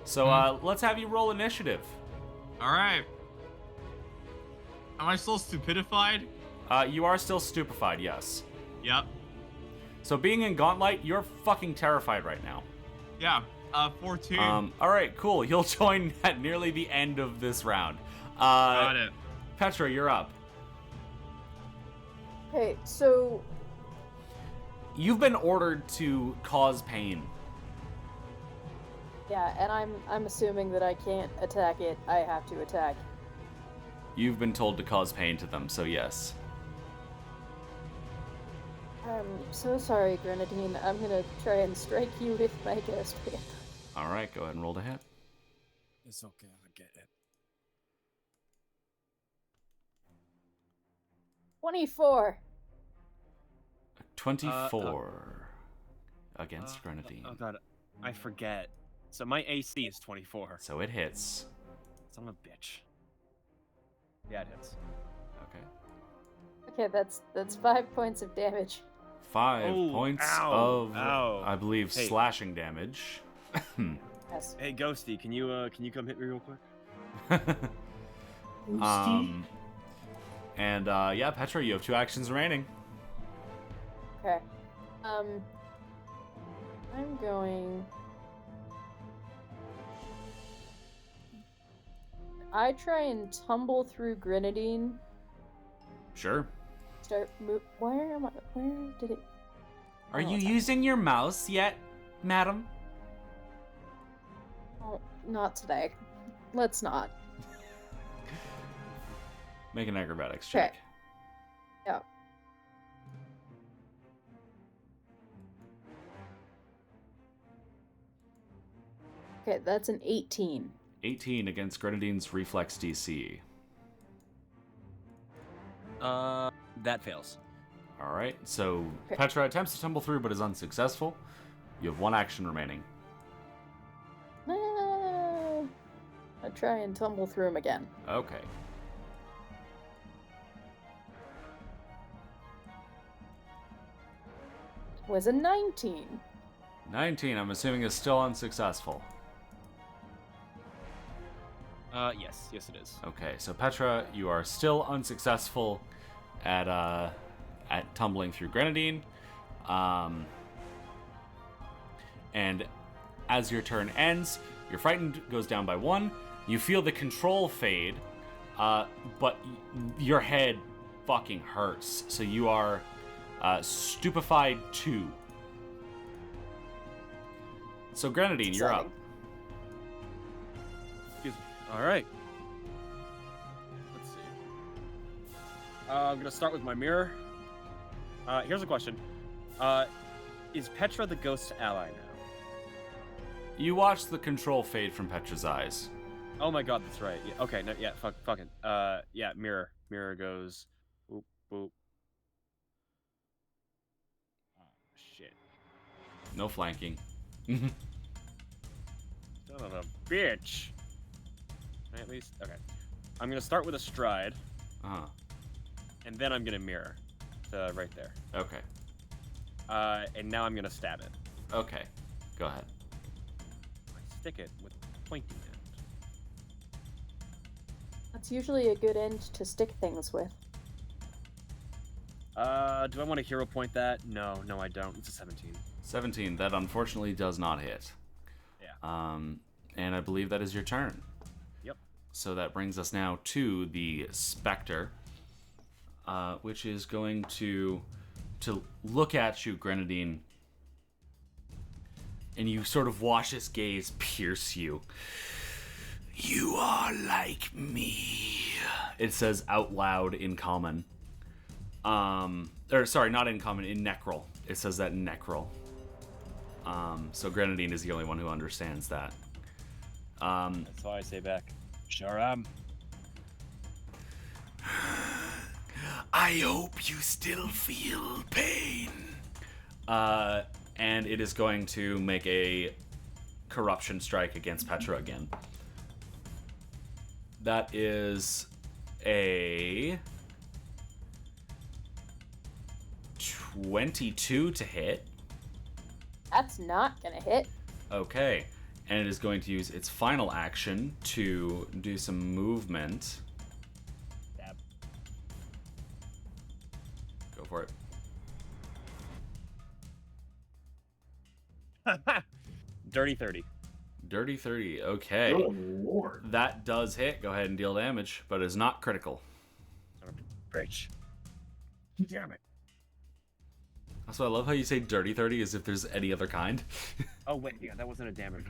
So let's have you roll initiative. All right. Am I still stupidified? You are still stupefied, yes. Yep. So being in Gauntlight, you're fucking terrified right now. Yeah. 14. All right, cool. You'll join at nearly the end of this round. Got it. Petra, you're up. Okay, so You've been ordered to cause pain. yeah, and I'm assuming that I can't attack it. I have to attack. You've been told to cause pain to them, so yes. I'm so sorry, Grenadine. I'm gonna try and strike you with my ghost whip. All right, go ahead and roll to hit. It's okay, I get it. 24. 24 against Grenadine. Oh god, I forget. So my AC is 24. So it hits. Son of a bitch. Yeah, it hits. Okay. Okay, that's 5 points of damage. 5 Oh, points ow, of, ow. I believe, Hey. slashing damage. Yes. Hey, Ghosty, can you come hit me real quick? And yeah, Petra, you have 2 actions remaining. Okay. I'm going. I try and tumble through Grenadine. Sure. Start move. Where am I? Where did it? Are Oh, you okay. using your mouse yet, madam? Oh, not today. Let's not. Make an acrobatics check. Okay. Yeah. Okay, that's an 18. 18 against Grenadine's reflex DC. That fails. All right, so Okay. Petra attempts to tumble through but is unsuccessful. You have 1 action remaining. I try and tumble through him again. Okay. Was a 19. 19, I'm assuming, is still unsuccessful. Yes, it is. Okay, so Petra, you are still unsuccessful at tumbling through Grenadine. And as your turn ends, your frightened goes down by 1. You feel the control fade, but your head fucking hurts. So you are stupefied 2. So Grenadine, you're up. Excuse me. All right. Let's see. I'm gonna start with my mirror. Here's a question. Is Petra the ghost ally now? You watch the control fade from Petra's eyes. Oh my god, that's right. Yeah, okay, no, yeah, fucking. Yeah, mirror. Mirror goes. Boop, boop. Oh, shit. No flanking. Son of a bitch. At least, okay. I'm gonna start with a stride, Uh-huh. and then I'm gonna mirror to right there. Okay. And now I'm gonna stab it. Okay. Go ahead. I stick it with the pointy end. That's usually a good end to stick things with. Do I want to hero point that? No, I don't. It's a 17. 17. That unfortunately does not hit. Yeah. And I believe that is your turn. Yep. So that brings us now to the Spectre, which is going to look at you, Grenadine, and you sort of watch his gaze pierce you. You are like me, it says out loud in common. Or sorry, not in common, in Necrol. It says that in Necrol. So Grenadine is the only one who understands that. That's why I say back. Sure am. I hope you still feel pain. And it is going to make a corruption strike against Petra again. That is a 22 to hit. That's not gonna hit. Okay. And it is going to use its final action to do some movement. Stab. Go for it. Dirty 30. Dirty 30. Okay. Good lord. That does hit. Go ahead and deal damage, but is not critical. Son of a bitch. Damn it. Also, I love how you say dirty 30 as if there's any other kind. Oh, wait, yeah, that wasn't a damage.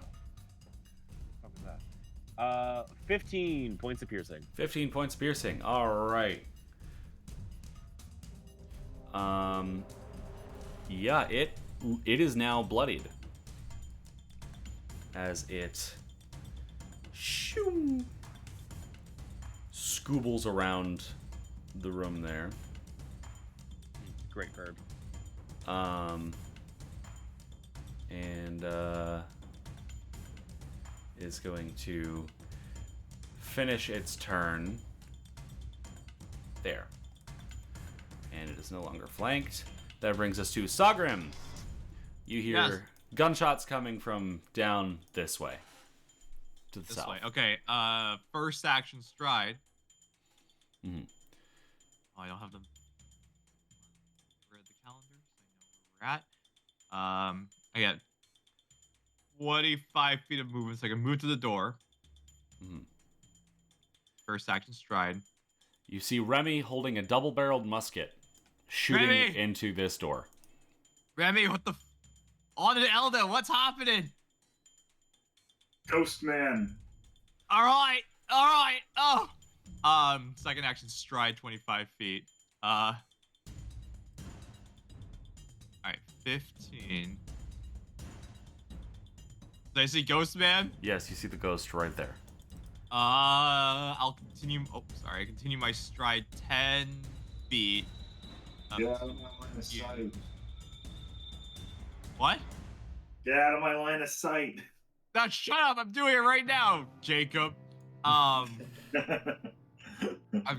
What was that? 15 points of piercing. 15 points piercing. All right. Yeah, it is now bloodied as it shoo, scoobles around the room there. Great verb. And is going to finish its turn there. And it is no longer flanked. That brings us to Saagrim. You hear Yes. gunshots coming from down this way. To the This south. way. Okay. First action stride. Mhm. Oh, I don't have them. Read the calendar, so I know where we're at. I got 25 feet of movement, so I can move to the door. Mhm. First action stride. You see Remy holding a double-barreled musket shooting Remy! into this door. Remy, what the? On to Elda, what's happening? Ghost man. All right. Oh, Second action, stride 25 feet. Alright, 15. Did I see Ghost Man? Yes, you see the ghost right there. I'll continue. Oh, sorry. Continue my stride 10 feet. Get out of my line of sight. What? Get out of my line of sight. Now shut up! I'm doing it right now, Jacob. I'm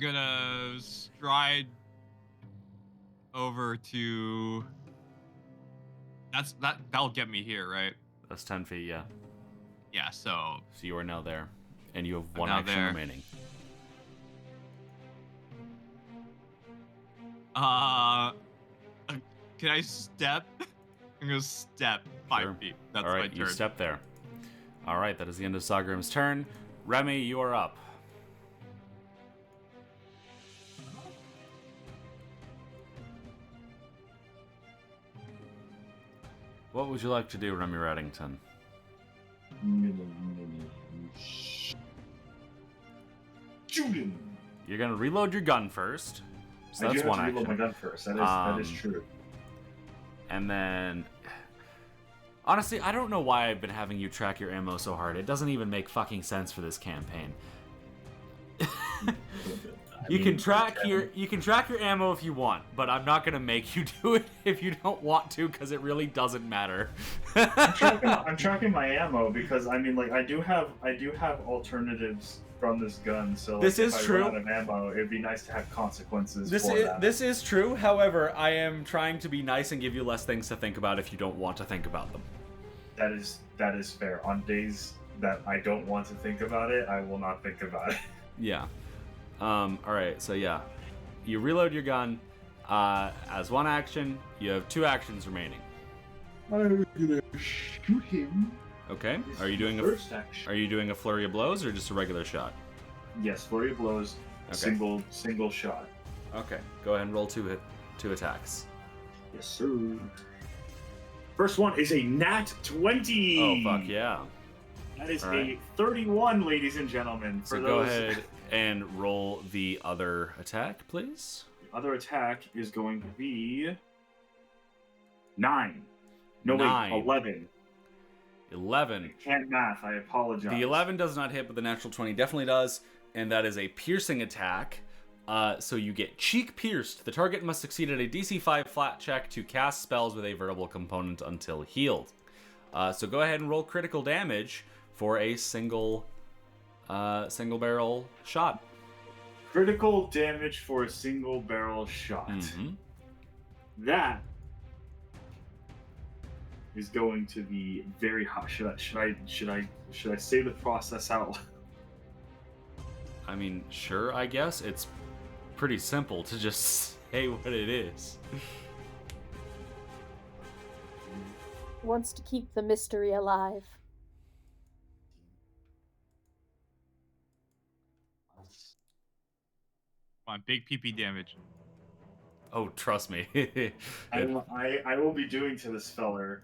gonna stride over to. That'll get me here, right? That's 10 feet, yeah. Yeah. So you are now there, and you have one now action there. remaining. Can I step? I'm gonna step 5 feet. That's All right, my turn. you step there. All right, that is the end of Saagrim's turn. Remy, you are up. What would you like to do, Remy Reddington? Shoot him. You're gonna reload your gun first. So that's one I do have to reload action. my gun first. That is true. And then, honestly, I don't know why I've been having you track your ammo so hard. It doesn't even make fucking sense for this campaign. You can track your ammo if you want, but I'm not gonna make you do it if you don't want to, because it really doesn't matter. I'm tracking my ammo because I mean, like, I do have alternatives from this gun. So like, This is if I true. run out of ammo, it'd be nice to have consequences. This is true. However, I am trying to be nice and give you less things to think about if you don't want to think about them. That is fair. On days that I don't want to think about it, I will not think about it. Yeah. All right. So yeah, you reload your gun. As one action, you have two actions remaining. I'm gonna shoot him. Okay. This Are you is doing the first action? Are you doing a flurry of blows or just a regular shot? Yes, flurry of blows. Okay. Single shot. Okay. Go ahead and roll two attacks. Yes, sir. First one is a nat 20. Oh fuck yeah! That is All right. a 31, ladies and gentlemen. So go ahead and roll the other attack, please. The other attack is going to be 9. No, 9. wait, 11. 11. Can't math. I apologize. The 11 does not hit, but the natural 20 definitely does, and that is a piercing attack. So you get cheek pierced. The target must succeed at a DC 5 flat check to cast spells with a verbal component until healed. So go ahead and roll critical damage for a single barrel shot. Critical damage for a single barrel shot. Mm-hmm. That is going to be very hot. Should I say the process out? I mean, sure, I guess. It's pretty simple to just say what it is. Wants to keep the mystery alive. Come on, big PP damage. Oh, trust me. I will be doing to this feller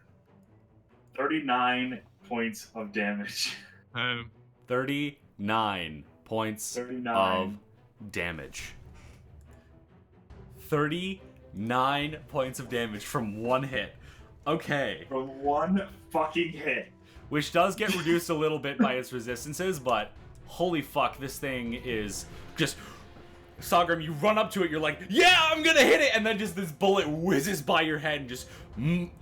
39 points of damage. 39 points 39. of damage. 39 points of damage from one hit. Okay. From one fucking hit. Which does get reduced a little bit by its resistances, but holy fuck, this thing is just... Saagrim, you run up to it, you're like, yeah, I'm gonna hit it, and then just this bullet whizzes by your head and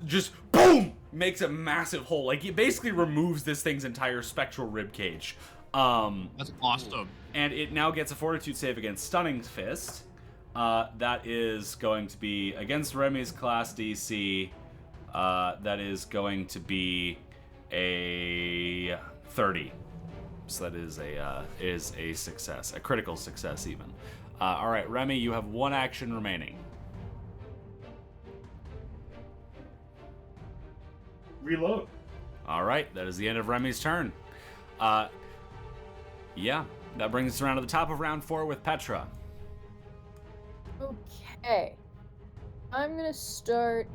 just boom, makes a massive hole. Like, it basically removes this thing's entire spectral rib cage. That's awesome. And it now gets a fortitude save against Stunning Fist. That is going to be against Remy's class DC. That is going to be a 30. So that is a success, a critical success even. All right, Remy, you have one action remaining. Reload. All right, that is the end of Remy's turn. Yeah, that brings us around to the top of round 4 with Petra. Okay. I'm gonna start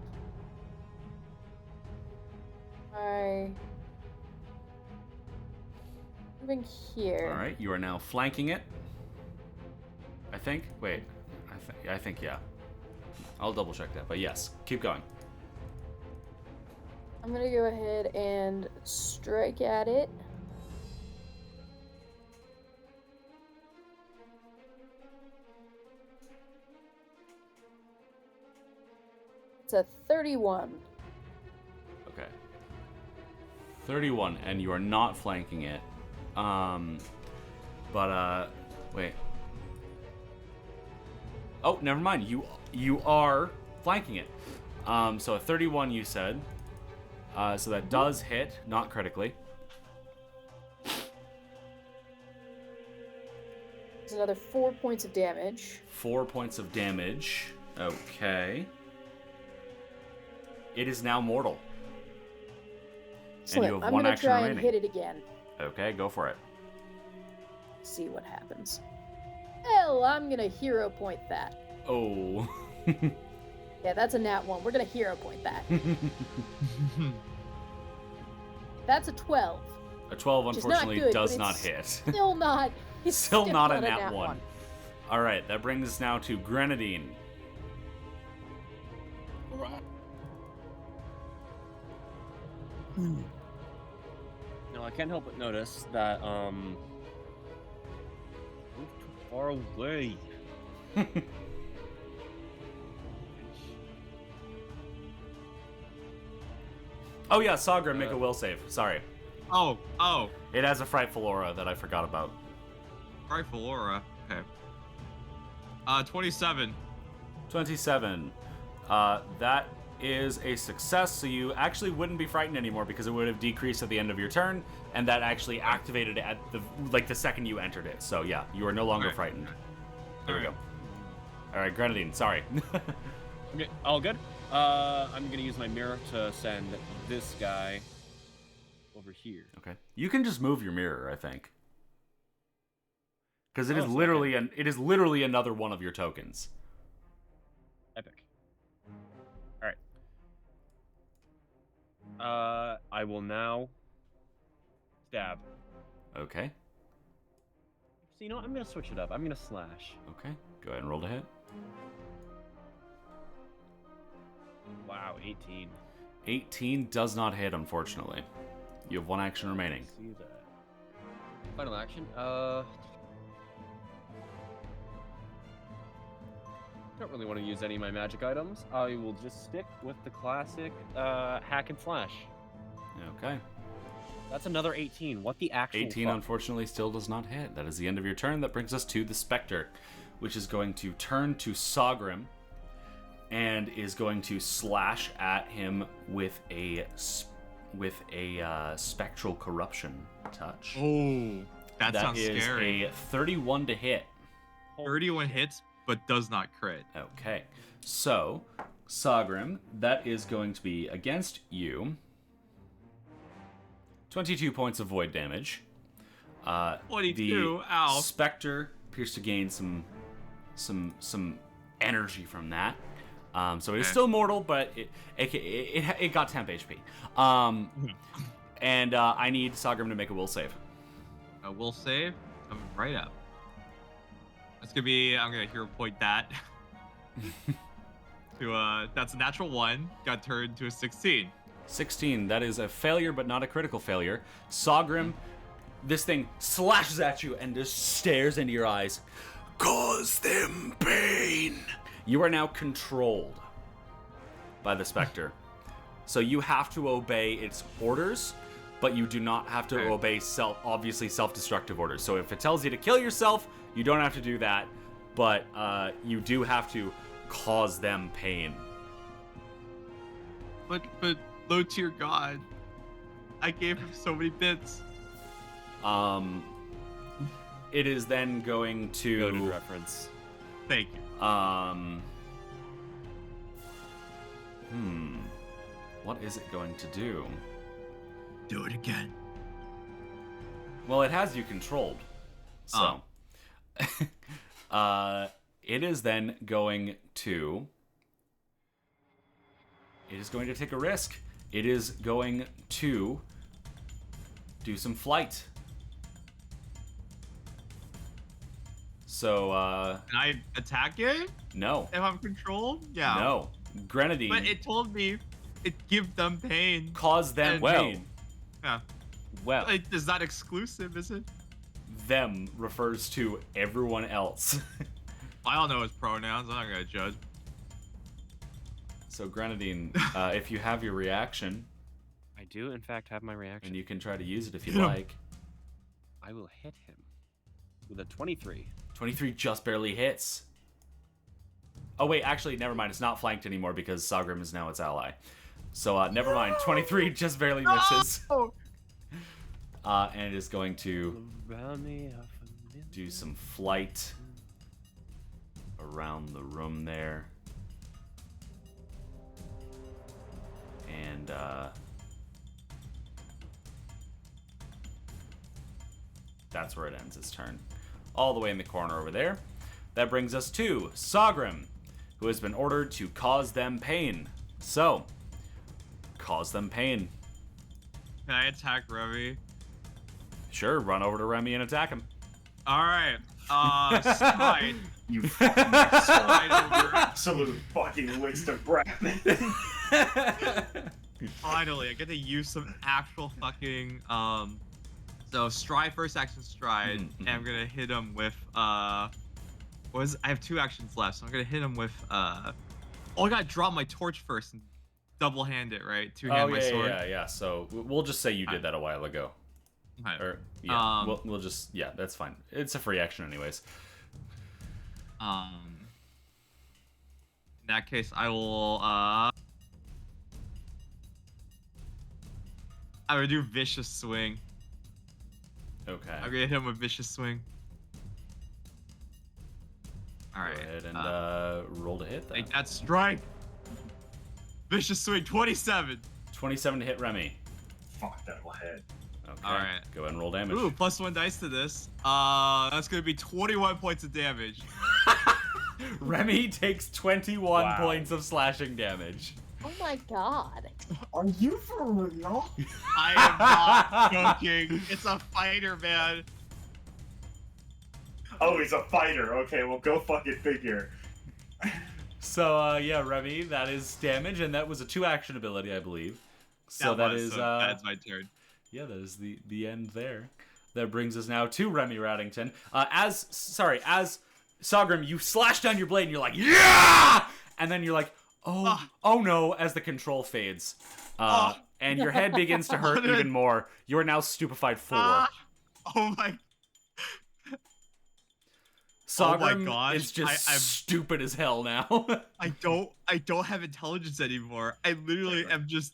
by moving here. All right, you are now flanking it. I think. Wait. I think yeah. I'll double check that. But yes, keep going. I'm gonna go ahead and strike at it. It's a 31. Okay. 31, and you are not flanking it. Wait. Oh, never mind. You are flanking it. So a 31 you said. So that does hit, not critically. It's another 4 points of damage. 4 points of damage. Okay. It is now mortal. Excellent. And you have I'm one gonna action try remaining. and hit it again. Okay, go for it. See what happens. Hell, I'm gonna hero point that. Oh. Yeah, that's a nat 1. We're gonna hero point that. That's a 12. A 12 Which is not unfortunately good, does but not it's hit. Still not. It's Still not a nat nat 1. Alright, that brings us now to Grenadine. No, I can't help but notice that moved too far away. Oh yeah, Saagrim, make a will save. Sorry. Oh. It has a frightful aura that I forgot about. Frightful aura. Okay. 27. 27. That is a success, so you actually wouldn't be frightened anymore because it would have decreased at the end of your turn, and that actually activated at the second you entered it. So yeah, you are no longer frightened. There we go. All right, Grenadine. Sorry. Okay, all good. I'm gonna use my mirror to send this guy over here. Okay. You can just move your mirror, I think, because it is Oh, so literally it is literally another one of your tokens. Epic. All right. I will now stab. Okay. So you know what? I'm gonna switch it up. I'm gonna slash. Okay. Go ahead and roll to hit. Wow, 18. 18 does not hit, unfortunately. You have one action remaining. See that. Final action. Don't really want to use any of my magic items. I will just stick with the classic hack and slash. Okay. That's another 18. What the actual 18 fuck? unfortunately still does not hit. That is the end of your turn. That brings us to the Spectre, which is going to turn to Saagrim and is going to slash at him with a spectral corruption touch. Oh, that sounds is scary. a 31 to hit. 31 hits, but does not crit. Okay. So, Saagrim, that is going to be against you. 22 points of void damage. 22, the ow. Spectre appears to gain some energy from that. So it is still mortal, but it got temp HP. And I need Saagrim to make a will save. A will save coming right up. That's gonna be. I'm gonna hero point that. That's a natural 1. Got turned to a 16. 16. That is a failure, but not a critical failure. Saagrim, this thing slashes at you and just stares into your eyes. Cause them pain. You are now controlled by the Spectre. So you have to obey its orders, but you do not have to obey obviously self-destructive orders. So if it tells you to kill yourself, you don't have to do that, but you do have to cause them pain. But low tier god, I gave him so many bits. It is then going to Noted reference. Thank you. What is it going to do? Do it again. Well, it has you controlled. So it is then going to take a risk. It is going to do some flight. So, Can I attack it no. if I'm controlled? Yeah. No. Grenadine. But it told me it gives them pain. Cause them pain. Yeah. Well. It is not exclusive, is it? Them refers to everyone else. I don't know his pronouns. I'm not gonna judge. So, Grenadine, if you have your reaction, I do, in fact, have my reaction. and you can try to use it if you Yeah. like. I will hit him with a 23. 23 just barely hits. Oh, wait, actually, never mind. It's not flanked anymore because Saagrim is now its ally. So, never mind. 23 just barely misses. And it is going to do some flight around the room there. And, that's where it ends its turn. All the way in the corner over there. That brings us to Saagrim, who has been ordered to cause them pain. So, cause them pain. Can I attack Remy? Sure, run over to Remy and attack him. Alright. Slide. You fucking Slide over. absolute fucking waste of breath. Finally, I get to use some actual fucking, so stride, first action stride, and I'm gonna hit him with, I have 2 actions left, so I'm gonna hit him with, I gotta drop my torch first and double hand it, right? Two-hand my sword. Yeah. So, we'll just say you did that a while ago. Okay. Or, yeah, we'll just, yeah, that's fine. It's a free action anyways. In that case, I will, I would do vicious swing. Okay. I'm gonna hit him with vicious swing. Alright. Go ahead and roll to hit then. Take that strike. Vicious swing, 27. 27 to hit Remy. Fuck, that'll hit. Okay. Alright. Go ahead and roll damage. Ooh, +1 dice to this. That's gonna be 21 points of damage. Remy takes 21 Wow. points of slashing damage. Oh my god. Are you for real? I am not joking. It's a fighter, man. Oh, he's a fighter. Okay, well, go fucking figure. So, yeah, Remy, that is damage, and that was a 2-action ability, I believe. So that's my turn. Yeah, that is the end there. That brings us now to Remy Raddington. As Saagrim, you slash down your blade, and you're like, yeah! And then you're like, oh no, as the control fades. And your head begins to hurt even more. You are now stupefied 4. Oh my... Saagrim gosh, is just I'm stupid as hell now. I don't have intelligence anymore. I literally am just...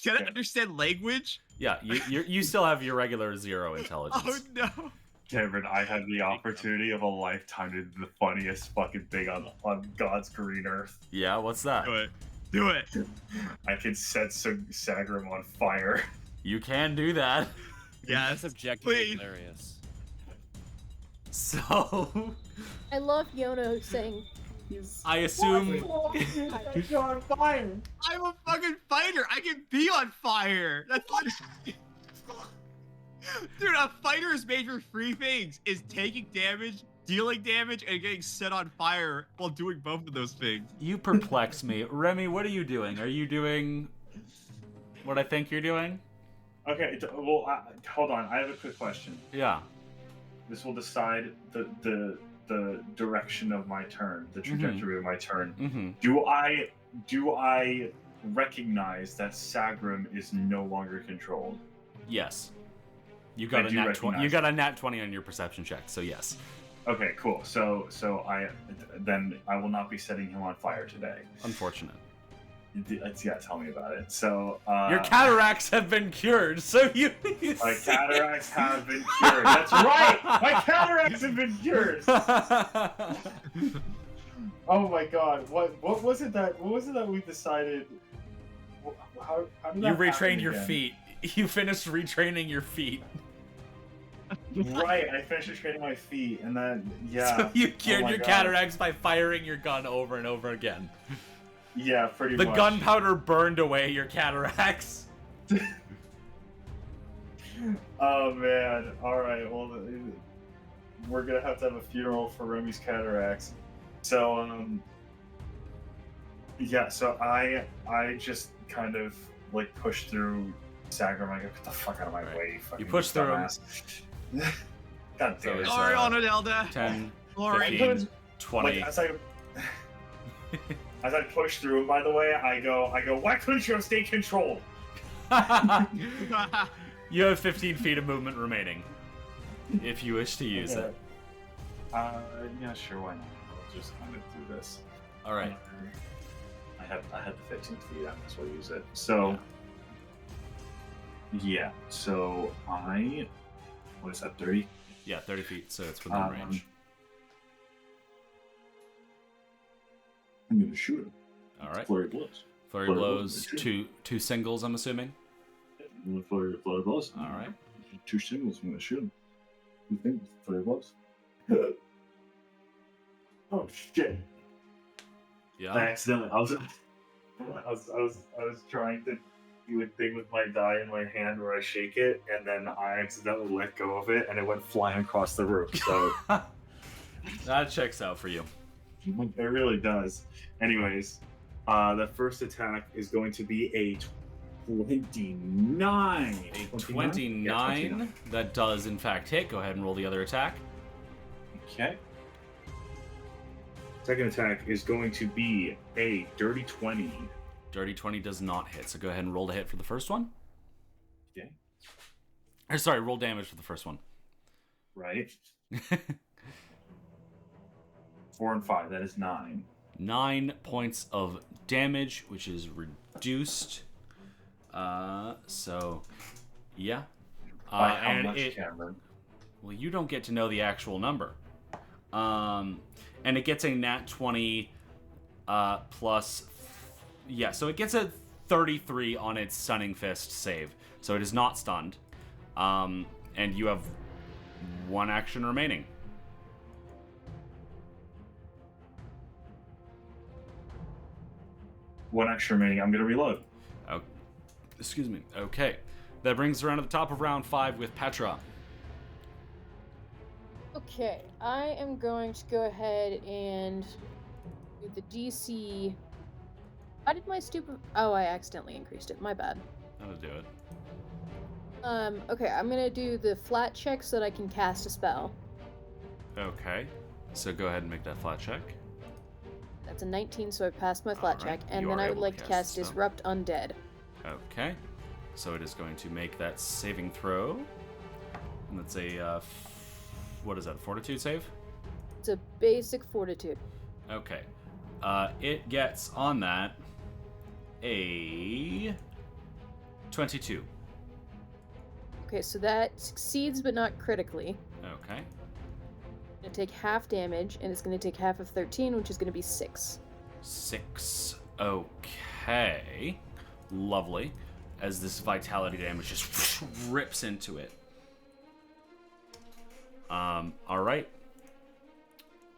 Can I understand language? Yeah, you still have your regular 0 intelligence. Oh no. Cameron, I had the opportunity of a lifetime to do the funniest fucking thing on God's green earth. Yeah, what's that? Do it. I can set Saagrim on fire. You can do that. Yes, That's objectively please. hilarious. So, I love Yono saying he's I assume... You're on fire. I'm a fucking fighter. I can be on fire. That's what... Dude, a fighter's major 3 things is taking damage, dealing damage, and getting set on fire while doing both of those things. You perplex me. Remy, what are you doing? Are you doing what I think you're doing? Okay, well, hold on. I have a quick question. Yeah. This will decide the direction of my turn, the trajectory of my turn. Mm-hmm. Do I recognize that Saagrim is no longer controlled? Yes. You got a nat 20. You got a nat 20 on your perception check, so yes. Okay, cool. So I will not be setting him on fire today. Unfortunate. Yeah, tell me about it. So Your cataracts have been cured, so you. my cataracts have been cured. That's right. My cataracts have been cured. Oh my god. What was it that we decided? How did You that retrained happen your again? feet. You finished retraining your feet. Right, I finished training my feet, and then yeah. So you cured Oh my your God. cataracts by firing your gun over and over again. Yeah, pretty The much. gunpowder burned away your cataracts. Oh man. All right. Well, we're gonna have to have a funeral for Remy's cataracts. So yeah. So I just kind of like push through Saagrim. I go, get the fuck out of my way, you fucking push through him. dumbass. God So damn it. it's, Glory on it, Elda. 10, Glory. 15, 20. Like, as I push through him, by the way, I go, why couldn't you have stayed controlled? You have 15 feet of movement remaining, if you wish to use it. Yeah, sure, why not? I'll just kind of do this. All right. I had the 15 feet, I might as well use it. So, yeah, so what is that, 30? Yeah, 30 feet, so it's within range. I'm gonna shoot him. All right. Flurry blows. Flurry Flurry blows, blows. two singles, I'm assuming. Flurry blows. All right. 2 singles, I'm gonna shoot him. You think flurry blows? Oh shit! Yeah. I accidentally. I was trying to do a thing with my die in my hand where I shake it, and then I accidentally let go of it, and it went flying across the roof. So That checks out for you. it really does. Anyways, the first attack is going to be a 29. A 29, Yeah, 29. that does in fact hit. Go ahead and roll the other attack. Okay. Second attack is going to be a dirty 20. Dirty 20 does not hit, so go ahead and roll to hit for the first one. Okay. Or sorry, roll damage for the first one. Right. 4 and 5. That is 9. 9 points of damage, which is reduced. So, yeah. By how and much, Cameron? Well, you don't get to know the actual number. And it gets a nat 20 plus... Yeah, so it gets a 33 on its Stunning Fist save. So it is not stunned. And you have 1 action remaining. One extra remaining. I'm going to reload. Oh, excuse me. Okay. That brings us around to the top of round 5 with Petra. Okay, I am going to go ahead and do the DC. Why did my stupid... Oh, I accidentally increased it. My bad. That'll do it. Okay, I'm gonna do the flat check so that I can cast a spell. Okay. So go ahead and make that flat check. That's a 19, so I passed my flat Alright, check. And you then are I would able like to to cast cast a spell. Disrupt Undead. Okay. So it is going to make that saving throw. And that's a... what is that, a fortitude save? It's a basic fortitude. Okay. It gets on that a 22. Okay, so that succeeds but not critically. Okay. It's gonna take half damage, and it's gonna take half of 13, which is gonna be 6. 6. Okay. Lovely. As this vitality damage just rips into it. Alright.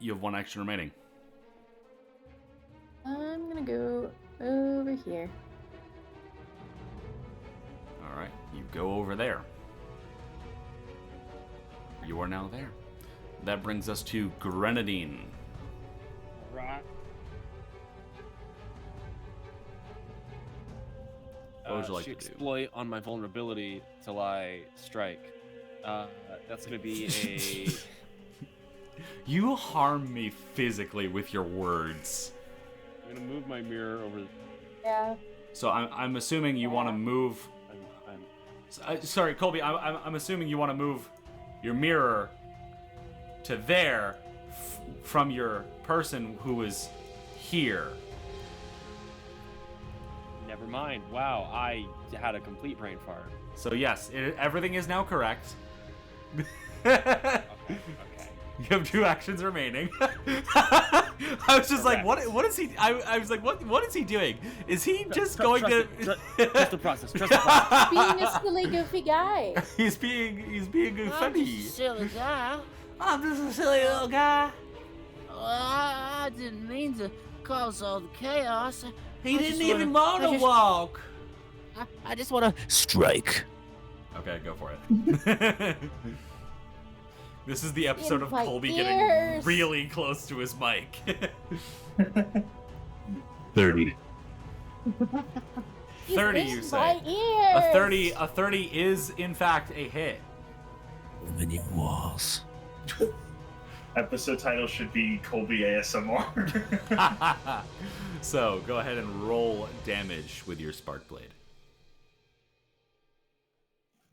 You have 1 action remaining. I'm gonna go over here. Alright, you go over there. You are now there. That brings us to Grenadine. Right. What would you like she to do? exploit on my vulnerability till I strike. That's gonna be a. You harm me physically with your words. I'm gonna move my mirror over. Yeah. So I'm assuming you want to move. Sorry, Colby. I'm assuming you want to move your mirror to there from your person who is here. Never mind. Wow, I had a complete brain fart. So yes, everything is now correct. Okay. You have 2 actions remaining. I was just like, what is he? I was like, what is he doing? Is he just going to? Trust the process. Trust the process. Being a silly, goofy guy. He's being funny. Silly guy. I'm just a silly little guy. I didn't mean to cause all the chaos. He I didn't just even wanna- want I to just- walk. I just want to strike. Okay, go for it. This is the episode In of my Colby ears. getting really close to his mic. 30. 30, He's you in say? my ears. A 30 is in fact a hit. Many walls. Episode title should be Colby ASMR. So go ahead and roll damage with your spark blade.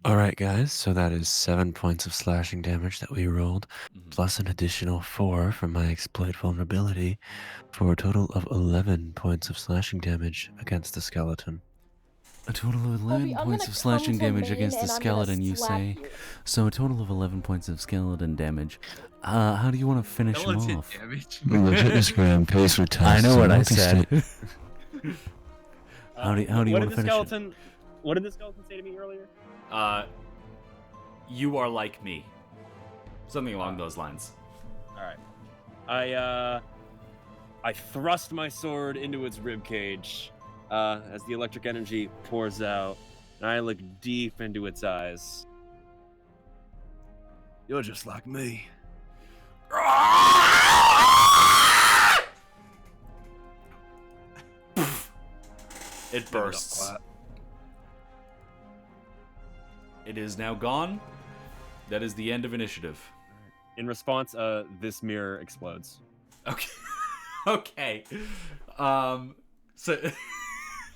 Alright, guys, so that is 7 points of slashing damage that we rolled, Mhm. plus an additional 4 from my exploit vulnerability, for a total of 11 points of slashing damage against the skeleton. A total of 11 Colby, I'm points gonna of slashing come to damage Maine against the and I'm gonna skeleton, you slap say? you. So a total of 11 points of skeleton damage. How do you want to finish him Skeleton off? damage. The fitness gram pays for tests. I know what I said. How do you what want did to the finish it? skeleton? What did the skeleton say to me earlier? You are like me. Something along those lines. All right. I thrust my sword into its rib cage as the electric energy pours out, and I look deep into its eyes. You're just like me. It bursts. It is now gone. That is the end of initiative. In response, this mirror explodes. Okay. Okay. So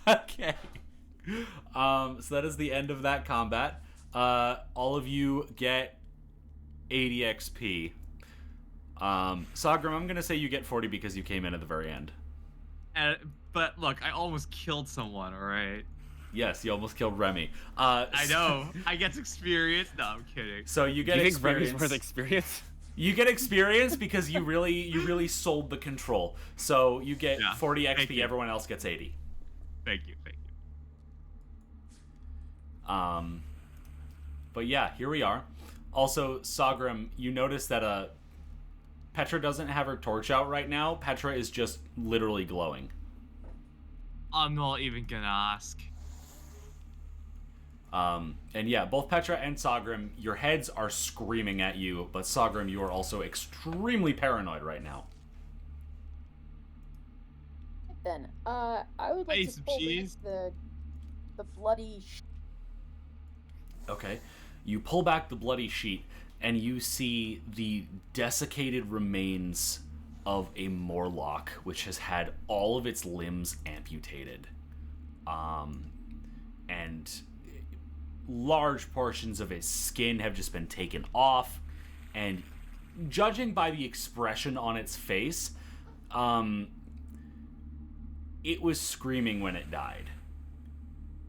okay. So that is the end of that combat. All of you get 80 XP. Saagrim, I'm gonna say you get 40 because you came in at the very end. But look, I almost killed someone, alright? Yes, you almost killed Remy. I know. I get experience. No, I'm kidding. So you get Do you think experience. Remy's worth experience? You get experience because you really sold the control. So you get 40 Thank XP. you. Everyone else gets 80. Thank you. But yeah, here we are. Also, Saagrim, you notice that Petra doesn't have her torch out right now. Petra is just literally glowing. I'm not even gonna ask. And yeah, both Petra and Saagrim, your heads are screaming at you, but Saagrim, you are also extremely paranoid right now. Then, I would like Hey, to some pull cheese. the bloody. Okay. You pull back the bloody sheet, and you see the desiccated remains of a Morlock, which has had all of its limbs amputated. And large portions of its skin have just been taken off, and judging by the expression on its face, it was screaming when it died.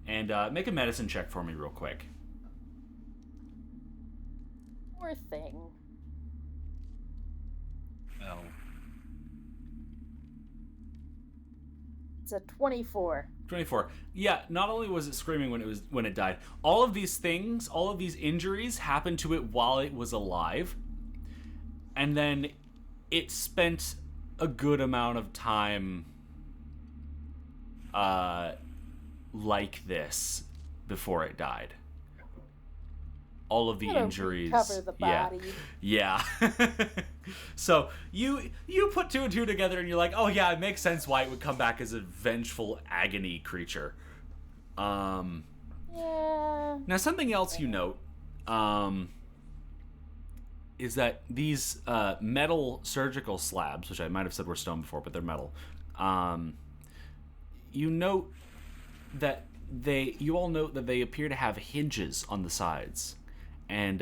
And make a medicine check for me real quick. Poor thing. Oh. It's a 24. 24. Yeah, not only was it screaming when it died, all of these things, all of these injuries happened to it while it was alive. And then it spent a good amount of time like this before it died. All of the injuries. Cover the body. Yeah. So you put two and two together and you're like, oh yeah, it makes sense why it would come back as a vengeful agony creature. Yeah. Now something else you note is that these metal surgical slabs, which I might have said were stone before, but they're metal. You note that you all note that they appear to have hinges on the sides, and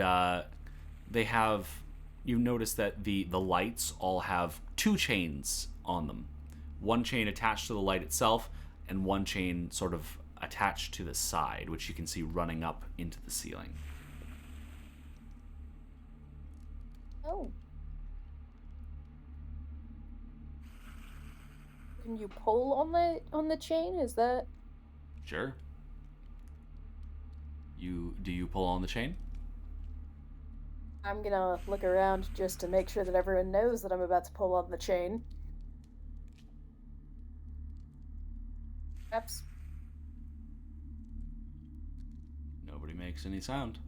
you notice that the lights all have two chains on them, one chain attached to the light itself, and one chain sort of attached to the side, which you can see running up into the ceiling. Oh. Can you pull on the chain? Is that? Sure. Do you pull on the chain? I'm gonna look around just to make sure that everyone knows that I'm about to pull on the chain. Perhaps. Nobody makes any sound.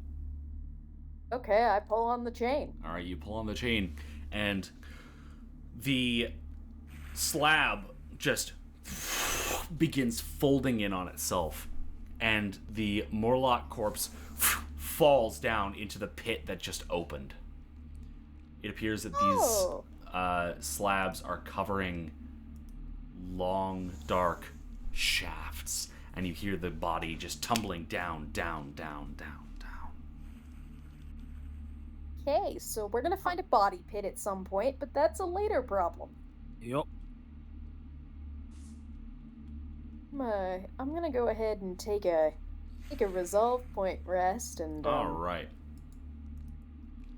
Okay, I pull on the chain. All right, you pull on the chain, and the slab just begins folding in on itself, and the Morlock corpse falls down into the pit that just opened. It appears that these slabs are covering long, dark shafts, and you hear the body just tumbling down, down, down, down, down. Okay, so we're gonna find a body pit at some point, but that's a later problem. Yup. I'm gonna go ahead and take a resolve point rest and. All right.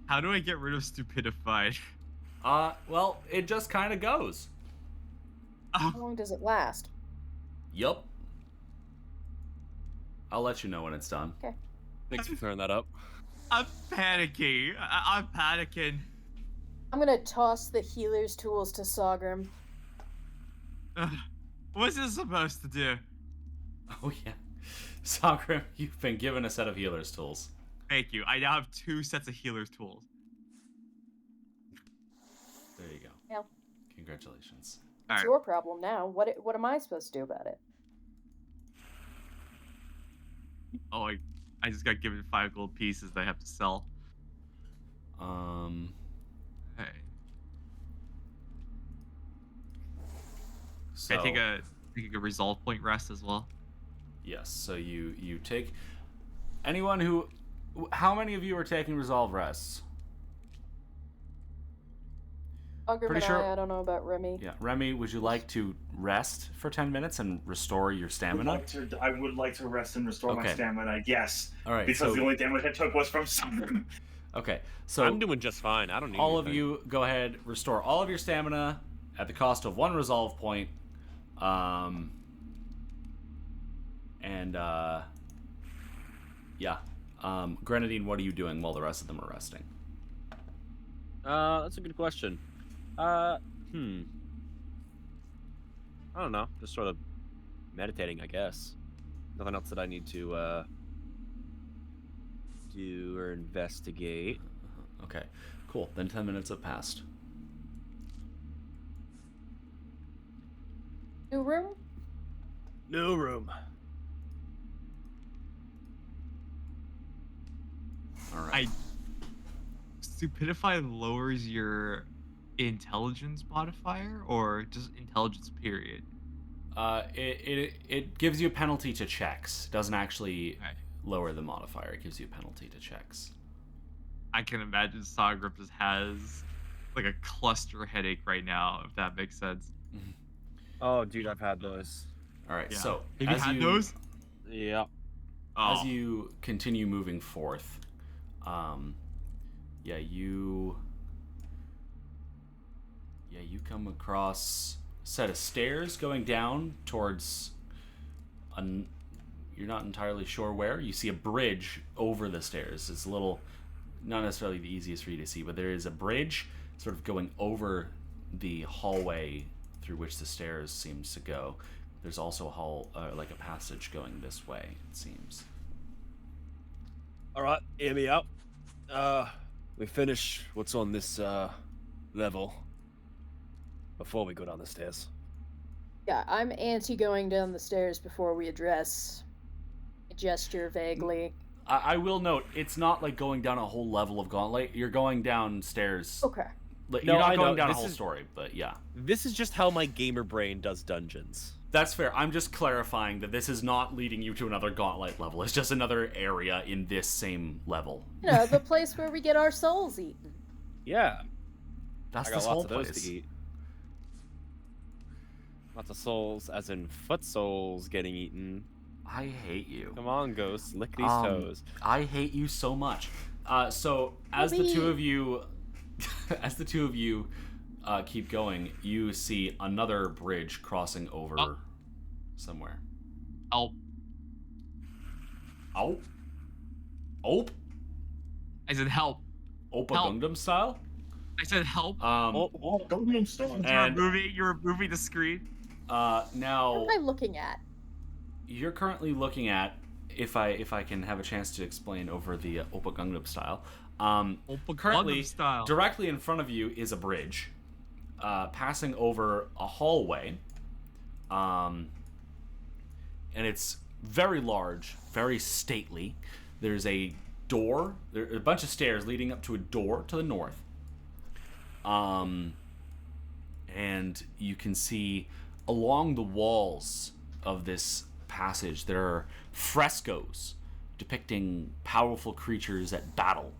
How do I get rid of stupidified? Well, it just kind of goes. How long does it last? Yup. I'll let you know when it's done. Okay. Thanks for clearing that up. I'm panicking. I'm panicking. I'm gonna toss the healer's tools to Saagrim. What's this supposed to do? Oh, yeah. Saagrim, you've been given a set of healer's tools. Thank you. I now have 2 sets of healer's tools. There you go. Yeah. Congratulations. It's your problem now. What am I supposed to do about it? Oh, I just got given 5 gold pieces that I have to sell. Hey. So, Can I take a resolve point rest as well? yes, so you take... Anyone who... How many of you are taking resolve rests? Saagrim Pretty and sure- I don't know about Remy. Yeah, Remy, would you like to rest for 10 minutes and restore your stamina? I would like to rest and restore my Okay. stamina, yes. All right, Because so... the only damage I took was from Saagrim. Okay, so... I'm doing just fine. I don't need all of anything. you go ahead, restore all of your stamina at the cost of 1 resolve point. Grenadine, what are you doing while the rest of them are resting? That's a good question. I don't know. Just sort of meditating, I guess. Nothing else that I need to do or investigate. Okay, cool. Then 10 minutes have passed. New room? No room. All right. Stupidify lowers your intelligence modifier, or just intelligence period? It gives you a penalty to checks. It doesn't actually Okay. lower the modifier. It gives you a penalty to checks. I can imagine Saagrim just has like a cluster headache right now, if that makes sense. Oh, dude, I've had those. All right, Yeah. so Have you had those? Yeah. as you continue moving forth, you come across a set of stairs going down towards you're not entirely sure where. You see a bridge over the stairs. It's a little, not necessarily the easiest for you to see, but there is a bridge sort of going over the hallway through which the stairs seems to go. There's also a hall, like a passage going this way, it seems. All right, hear me out. We finish what's on this level before we go down the stairs. Yeah, I'm anti going down the stairs before we address. I gesture vaguely. I will note, it's not like going down a whole level of Gauntlight. You're going downstairs. Okay. Like, No, you're not I going know. down a This whole is- story, but yeah. This is just how my gamer brain does dungeons. That's fair. I'm just clarifying that this is not leading you to another Gauntlight level. It's just another area in this same level. You know, the place where we get our souls eaten. Yeah. That's I got this lots whole of those place. to eat. Lots of souls, as in foot souls getting eaten. I hate you. Come on, ghosts, lick these toes. I hate you so much. So as the two of you, keep going, you see another bridge crossing over somewhere. Oh, Oh. Ope. I said help. Opa Help. Gundam style. I said help. Gundam style. And You're removing the screen. now What am I looking at? you're currently looking at if I can have a chance to explain over the Oppa Gangnam style. Oppa Currently, Gangnam style. directly in front of you is a bridge, passing over a hallway, and it's very large, very stately. There's a door. There are a bunch of stairs leading up to a door to the north. And you can see along the walls of this passage there are frescoes depicting powerful creatures at battle.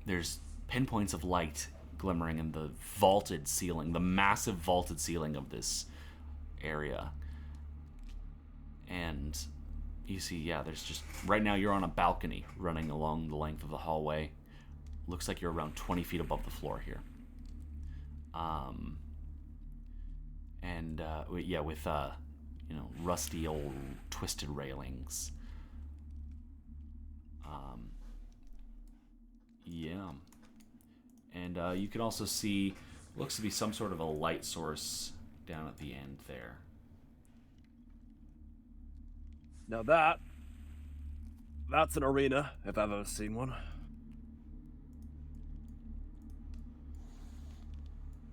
There's pinpoints of light glimmering in the vaulted ceiling, the massive vaulted ceiling of this area. And you see, yeah, there's just... Right now you're on a balcony running along the length of the hallway. Looks like you're around 20 feet above the floor here. Yeah, with, rusty old twisted railings. Yeah. And you can also see, looks to be some sort of a light source down at the end there. Now that's an arena, if I've ever seen one.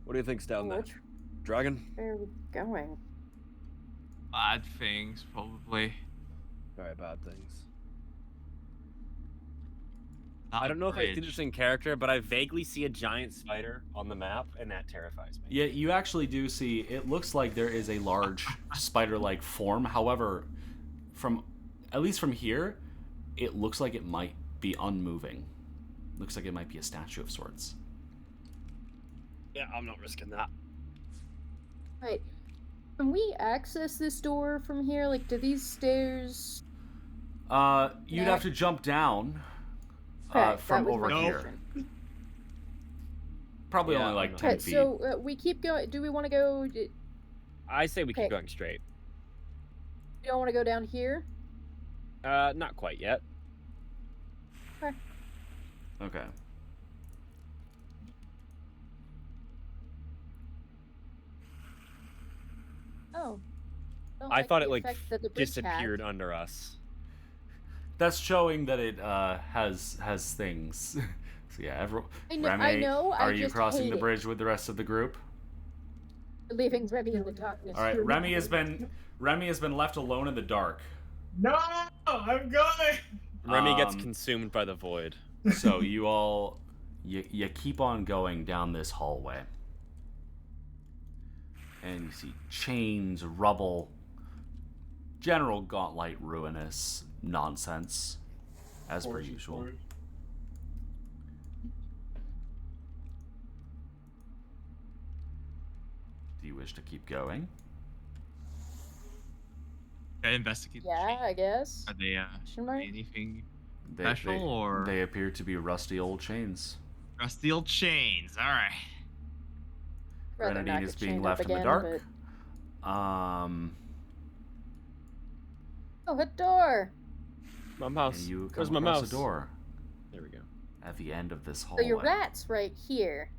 What do you think's down there? Dragon? Where are we going? Bad things, probably. Very bad things. I don't know if it's an interesting character, but I vaguely see a giant spider on the map, and that terrifies me. Yeah, you actually do see, it looks like there is a large spider-like form. However, at least from here, it looks like it might be unmoving. Looks like it might be a statue of sorts. Yeah, I'm not risking that. Right. Can we access this door from here? Like, do these stairs... You'd have to jump down from over here. Probably only like 10 feet. So, we keep going. Do we want to go... I say we keep going straight. You don't want to go down here? Not quite yet. Okay. Oh. I thought it disappeared under us. That's showing that it has things. So yeah, I know. Are you crossing the bridge with the rest of the group? Leaving Remy in the darkness. All right, Remy has been left alone in the dark. No, I'm going. Remy gets consumed by the void. So you all, you keep on going down this hallway. And you see chains, rubble, general Gauntlight ruinous nonsense, as per usual. Do you wish to keep going? Can I investigate? Yeah, I guess. Are they anything special or? They appear to be rusty old chains. Rusty old chains. All right. Grenadine is being left in the dark. Oh, a door. My mouse. And you Where's come my across mouse? a door There we go. at the end of this hallway. So your rat's right here.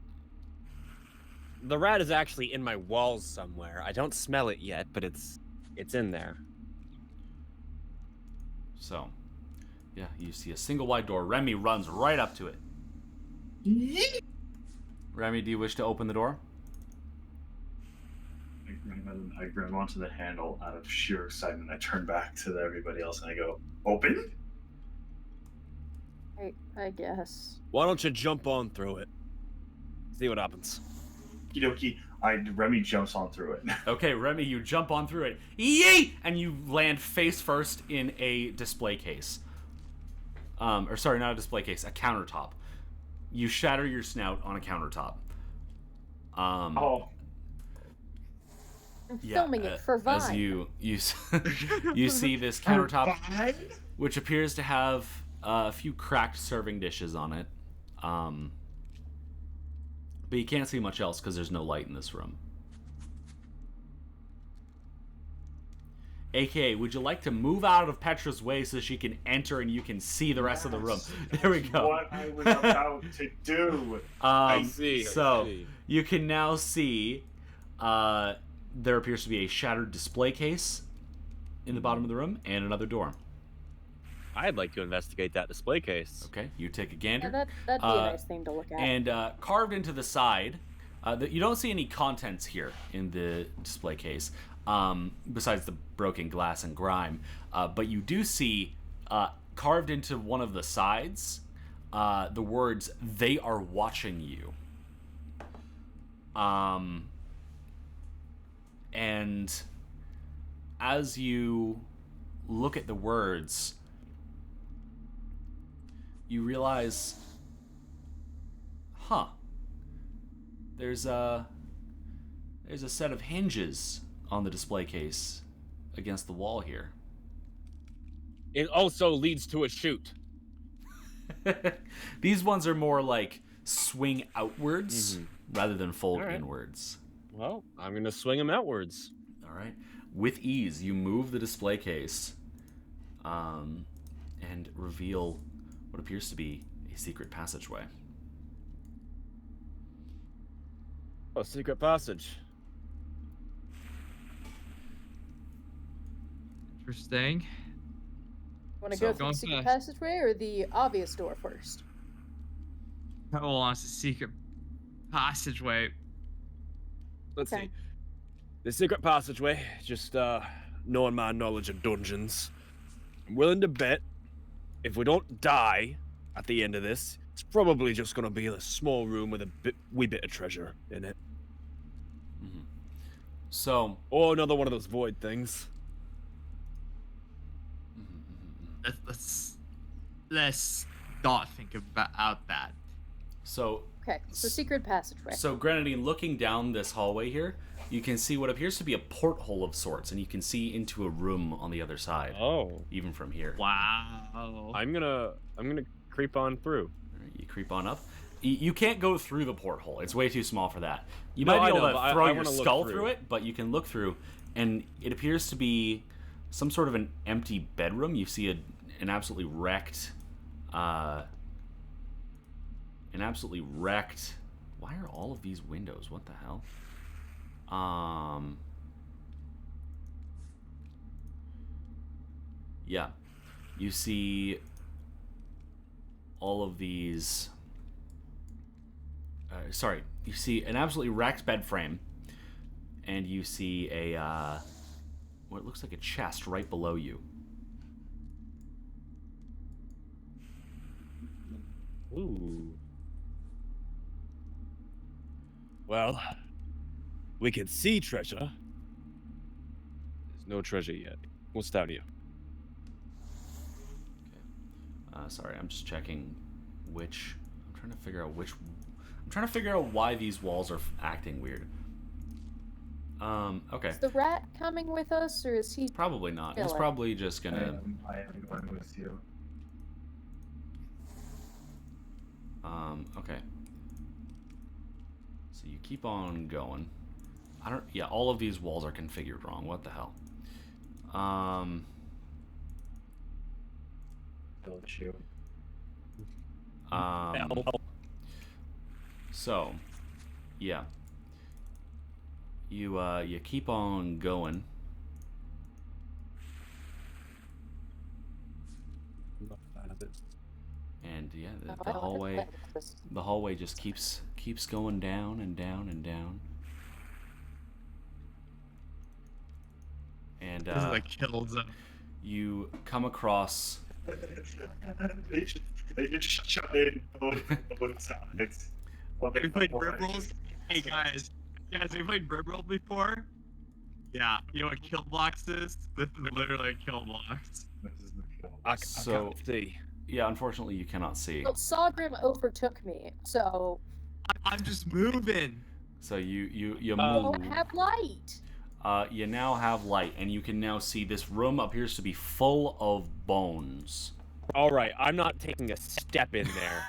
The rat is actually in my walls somewhere. I don't smell it yet, but it's in there. So, yeah, you see a single wide door. Remy runs right up to it. Remy, do you wish to open the door? I grab onto the handle out of sheer excitement. I turn back to everybody else and I go, "Open?" I guess. Why don't you jump on through it? See what happens. Okie dokie. Remy jumps on through it. Okay, Remy, you jump on through it. Yee! And you land face first in a display case. Or sorry, not a display case, a countertop. You shatter your snout on a countertop. Oh. I'm filming it for Vine. As you see this countertop, which appears to have a few cracked serving dishes on it. But you can't see much else because there's no light in this room. AKA, would you like to move out of Petra's way so she can enter and you can see the rest of the room? There we go. What I was about to do. I see. You can now see there appears to be a shattered display case in the bottom of the room and another door. I'd like to investigate that display case. Okay, you take a gander. Yeah, that'd be a nice thing to look at. And carved into the side, you don't see any contents here in the display case, besides the broken glass and grime. But you do see carved into one of the sides the words, "They are watching you." And as you look at the words, you realize, there's a set of hinges on the display case against the wall here. It also leads to a chute. These ones are more like swing outwards rather than fold All right. inwards. Well, I'm gonna swing them outwards. All right. With ease, you move the display case and reveal what appears to be a secret passageway. Oh, secret passage. Interesting. Want to So- go through Going the secret fast. passageway or the obvious door first? Oh, it's a secret passageway. Let's Okay. see. The secret passageway, just knowing my knowledge of dungeons, I'm willing to bet if we don't die at the end of this, it's probably just gonna be a small room with a wee bit of treasure in it. So, Or another one of those void things. Let's not think about that. so, Okay, so secret passageway. so Grenadine, looking down this hallway here, you can see what appears to be a porthole of sorts, and you can see into a room on the other side, Oh. even from here. Wow. I'm gonna creep on through. All right, you creep on up. You can't go through the porthole. It's way too small for that. You No, might I be able know, but to throw I your wanna look skull through. through it, but you can look through, and it appears to be some sort of an empty bedroom. You see an absolutely wrecked, Why are all of these windows? What the hell? Yeah, you see all of these. You see an absolutely wrecked bed frame, and you see a what looks like a chest right below you. Ooh. Well, we can see treasure. There's no treasure yet. What's down here? Sorry, I'm just checking which. I'm trying to figure out which. I'm trying to figure out why these walls are acting weird. Okay. Is the rat coming with us, or is he? Probably not. He's Kill it. probably just gonna. I am going with you. Okay. So you keep on going. Yeah, all of these walls are configured wrong. What the hell? Don't shoot. So, yeah. You keep on going. And yeah, the hallway just keeps going down and down and down. And This is like kill zone. you come across they just shut in both sides. Have you played Rib Rolls? Hey guys, we played Rib Roll before? Yeah, you know what kill box is? This is literally a kill box. This is the kill. I So- can't see. yeah, unfortunately you cannot see. Well, Saagrim overtook me, so I'm just moving. So you I move. don't have light. You now have light, and you can now see this room appears to be full of bones. All right, I'm not taking a step in there.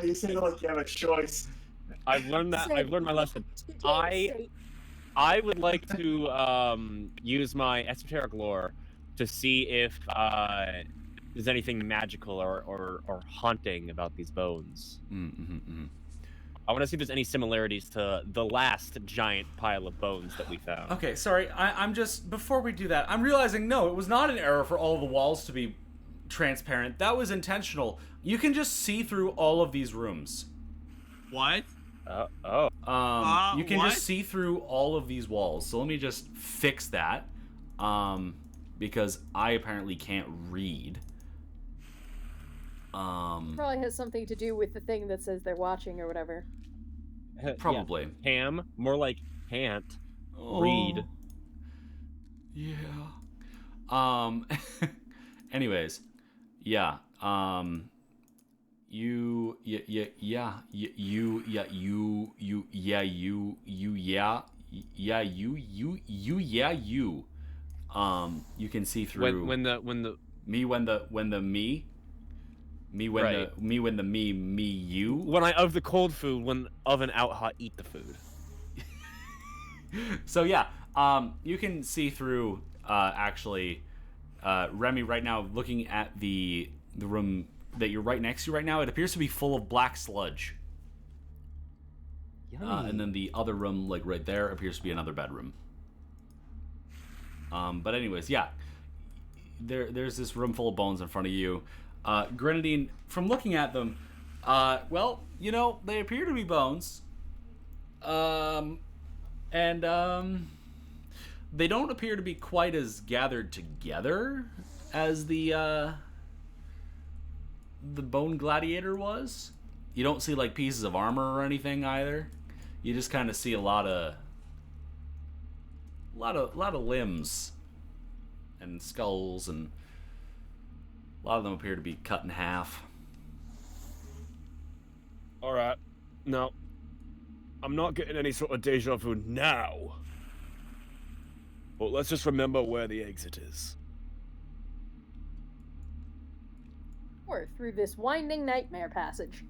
You say it like you have a choice. I've learned that. I've learned my lesson. I would like to use my esoteric lore to see if there's anything magical or haunting about these bones. I want to see if there's any similarities to the last giant pile of bones that we found. Okay, sorry. I'm just before we do that, I'm realizing no, it was not an error for all the walls to be transparent. That was intentional. You can just see through all of these rooms. What? You can what? just see through all of these walls. So let me just fix that. Because I apparently can't read. Probably has something to do with the thing that says they're watching or whatever. Probably. Yeah. Ham, more like can't read. Yeah. Anyways, yeah. You can see through when the you. When I of the cold food, when oven out hot, eat the food. So yeah, you can see through actually Remy right now looking at the room that you're right next to right now. It appears to be full of black sludge. And then the other room, like right there, appears to be another bedroom. But anyways, yeah. There's this room full of bones in front of you. Grenadine, from looking at them, well, you know, they appear to be bones. They don't appear to be quite as gathered together as the bone gladiator was. You don't see like pieces of armor or anything either. You just kind of see a lot of limbs and skulls, and a lot of them appear to be cut in half. All right. No, I'm not getting any sort of deja vu now. But let's just remember where the exit is. Or through this winding nightmare passage.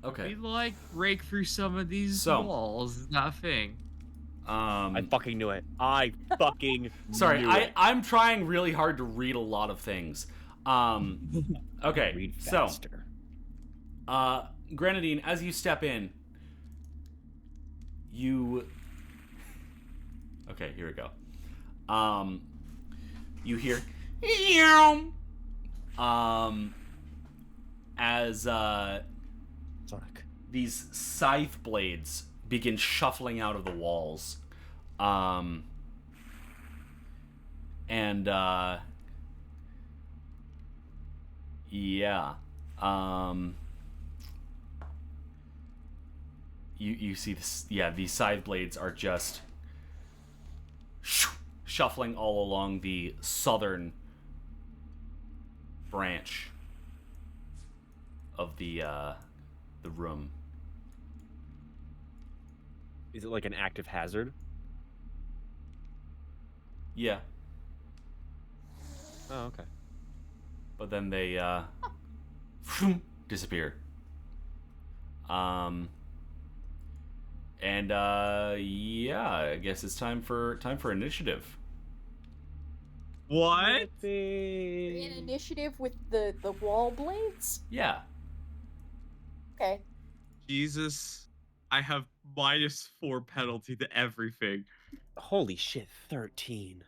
Okay. We like break through some of these walls. Is that a thing? I fucking knew it. I fucking Sorry, knew it. I'm trying really hard to read a lot of things. Okay, Read faster. So, Grenadine, as you step in, you... Okay, here we go. You hear... as, Sonic. these scythe blades begin shuffling out of the walls. Yeah. You see this, yeah, these scythe blades are just shuffling all along the southern branch of the room. Is it like an active hazard? Yeah. Oh, okay. But then they disappear. Yeah, I guess it's time for initiative. What? An initiative with the wall blades? Yeah. Okay. Jesus, I have -4 penalty to everything. Holy shit, 13.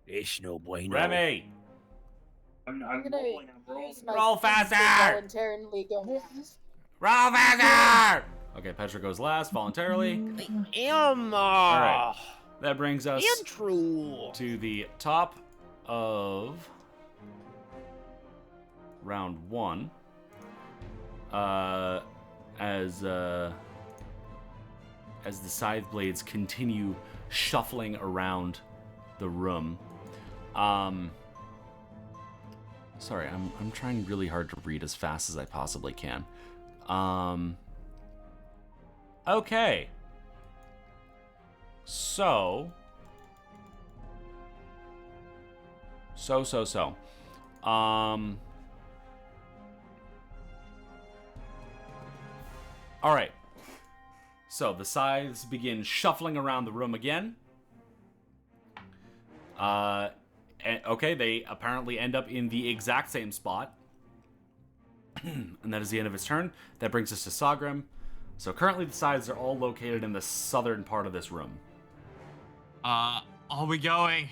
It's no bueno. Remy! I'm gonna rolling. use my Roll feet to faster! voluntarily go. Roll faster! Okay, Petra goes last voluntarily. Alright. That brings us to the top of round 1. As the scythe blades continue shuffling around the room. Sorry, I'm trying really hard to read as fast as I possibly can. Okay. So. All right. So the scythes begin shuffling around the room again. Okay, they apparently end up in the exact same spot. And that is the end of his turn. That brings us to Saagrim. So currently the sides are all located in the southern part of this room. Are we going?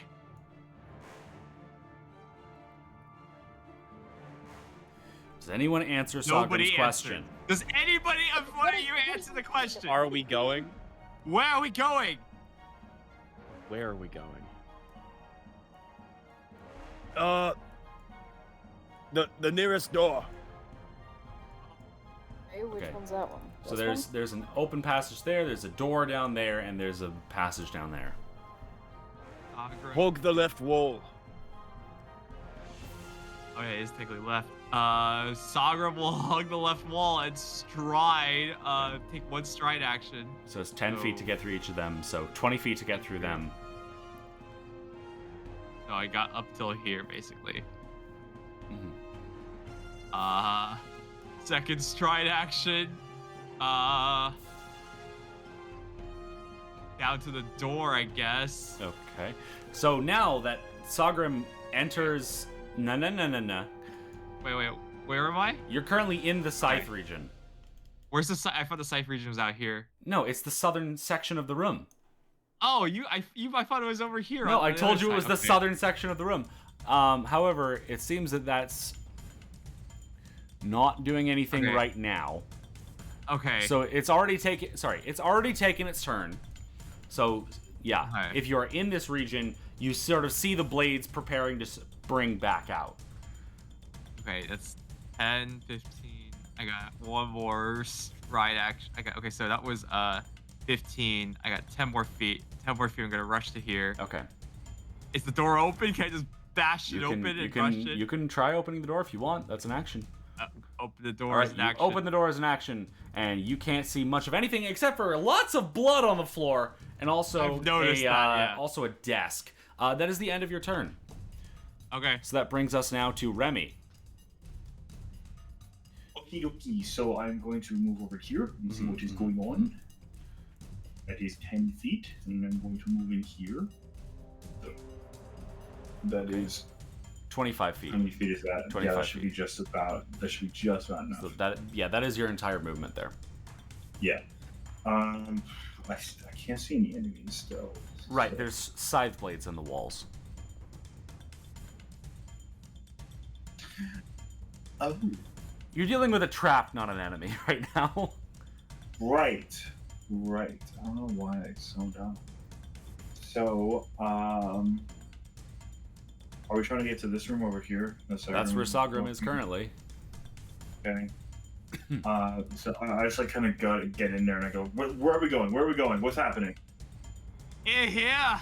Does anyone answer Nobody Saagrim's question? Does anybody before you answer the question? Are we going? Where are we going? Where are we going? The nearest door. Okay, which Okay. one's that one? So This there's an open passage there, there's a door down there, and there's a passage down there. Hug the left wall. Okay, it's technically left. Saagrim will hug the left wall and stride. Take 1 stride action. So it's 10 feet to get through each of them, so 20 feet to get through them. So I got up till here, basically. Mhm. Second stride action. Down to the door, I guess. Okay. So now that Saagrim enters... No. Wait. Where am I? You're currently in the Scythe region. Where's the scythe? I thought the scythe region was out here. No, it's the southern section of the room. Oh, I thought it was over here. No, on I the told other you it was side. the Okay. southern section of the room. However, it seems that that's not doing anything Okay. right now. Okay. So it's already taken. Sorry, it's already taken its turn. So yeah, Okay. if you are in this region, you sort of see the blades preparing to spring back out. Okay, that's 10, 15. I got 1 more stride action. Okay, so that was 15. I got 10 more feet. 10 more feet. I'm gonna rush to here. Okay. Is the door open? Can I just bash it open and rush it? You can try opening the door if you want. That's an action. Open the door All as right, an you action. open the door as an action, and you can't see much of anything except for lots of blood on the floor, and also I've noticed that, yeah. also a desk. That is the end of your turn. Okay. So that brings us now to Remy. Okie dokie. So I'm going to move over here and see what is going on. That is 10 feet, and I'm going to move in here. So that is 25 feet. how many feet is that? 25 yeah, that should feet. be just about. That should be just about enough. So that is your entire movement there. Yeah. I can't see any enemies still. Right, So- there's scythe blades in the walls. Oh. You're dealing with a trap, not an enemy right now. Right. I don't know why I so dumb. So, are we trying to get to this room over here? That's where Saagrim is currently. Okay. So I just like kind of get in there and I go, where are we going? Where are we going? What's happening? In here.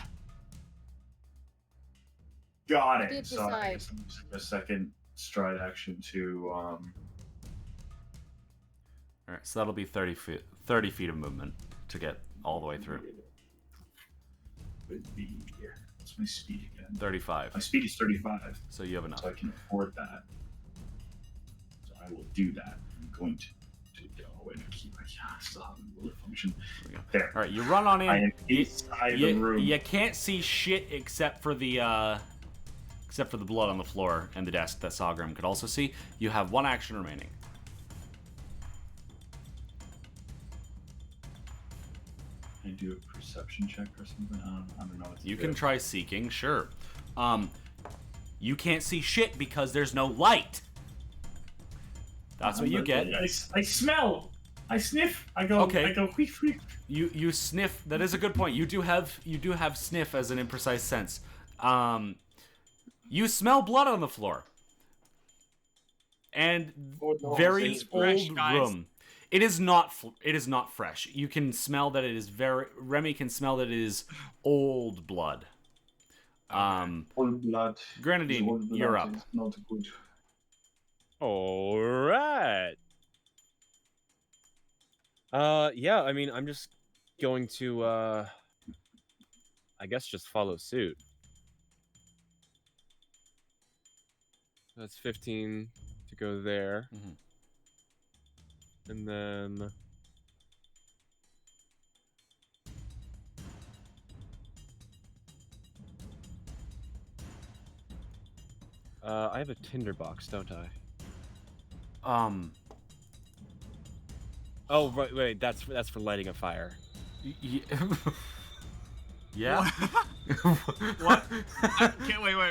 Got I did it. So I decide. guess I'm just a second stride action to All right, so that'll be 30 feet of movement to get all the way through. would be here. What's my speed again? 35. My speed is 35, So you have enough. so I can afford that. So I will do that. I'm going to go and keep my still have a bullet function. There we go. There. All right, you run on in. I am inside the room. You can't see shit except for the blood on the floor and the desk that Saagrim could also see. You have one action remaining. Can I do a perception check or something? I don't know what to You do. can try seeking, sure. You can't see shit because there's no light. That's what you get. I smell. I sniff. I go. Okay. I go. Wheef, wheef. You sniff. That is a good point. You do have sniff as an imprecise sense. You smell blood on the floor. And very It's fresh, old guys. room. It is not fresh. You can smell that it is Remy can smell that it is old blood. Old blood. Grenadine, Old blood you're up. is not good. All right. Yeah, I mean, I'm just going to, I guess just follow suit. That's 15 to go there. Mhm. And then... I have a tinderbox, don't I? Oh, right, wait, that's for lighting a fire. Yeah. What? Wait.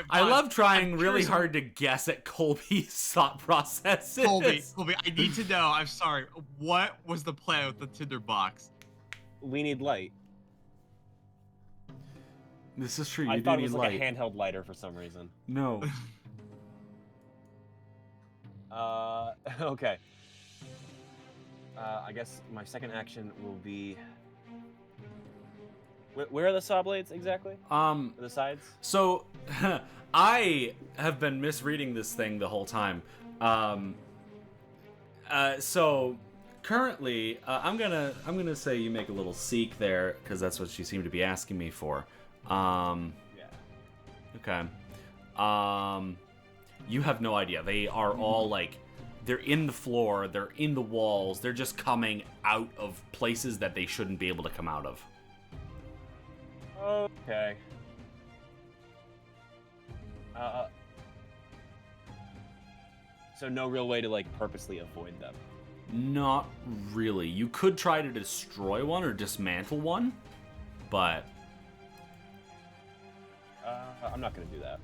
I love trying I'm really curious. hard to guess at Colby's thought processes. Colby, I need to know. I'm sorry. What was the plan with the tinder box? We need light. This is true. I You thought do it was need like light. a handheld lighter for some reason. No. Okay. I guess my second action will be. Where are the saw blades exactly? The sides? So, I have been misreading this thing the whole time. So currently, I'm gonna say you make a little seek there because that's what you seem to be asking me for. Yeah. Okay. You have no idea. They are all like, they're in the floor, they're in the walls, they're just coming out of places that they shouldn't be able to come out of. Okay. So no real way to like purposely avoid them. Not really. You could try to destroy one or dismantle one, but I'm not gonna do that.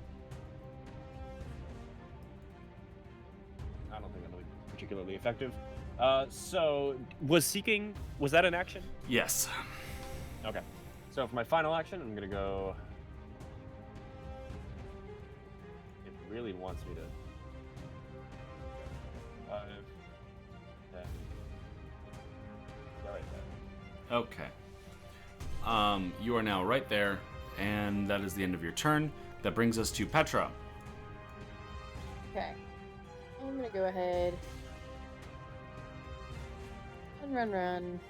I don't think that'll be particularly effective. So was that an action? yes. Okay. So for my final action, I'm gonna go. It really wants me to. 5, 10. Yeah, right there. Okay. You are now right there, and that is the end of your turn. That brings us to Petra. Okay. I'm gonna go ahead. Run.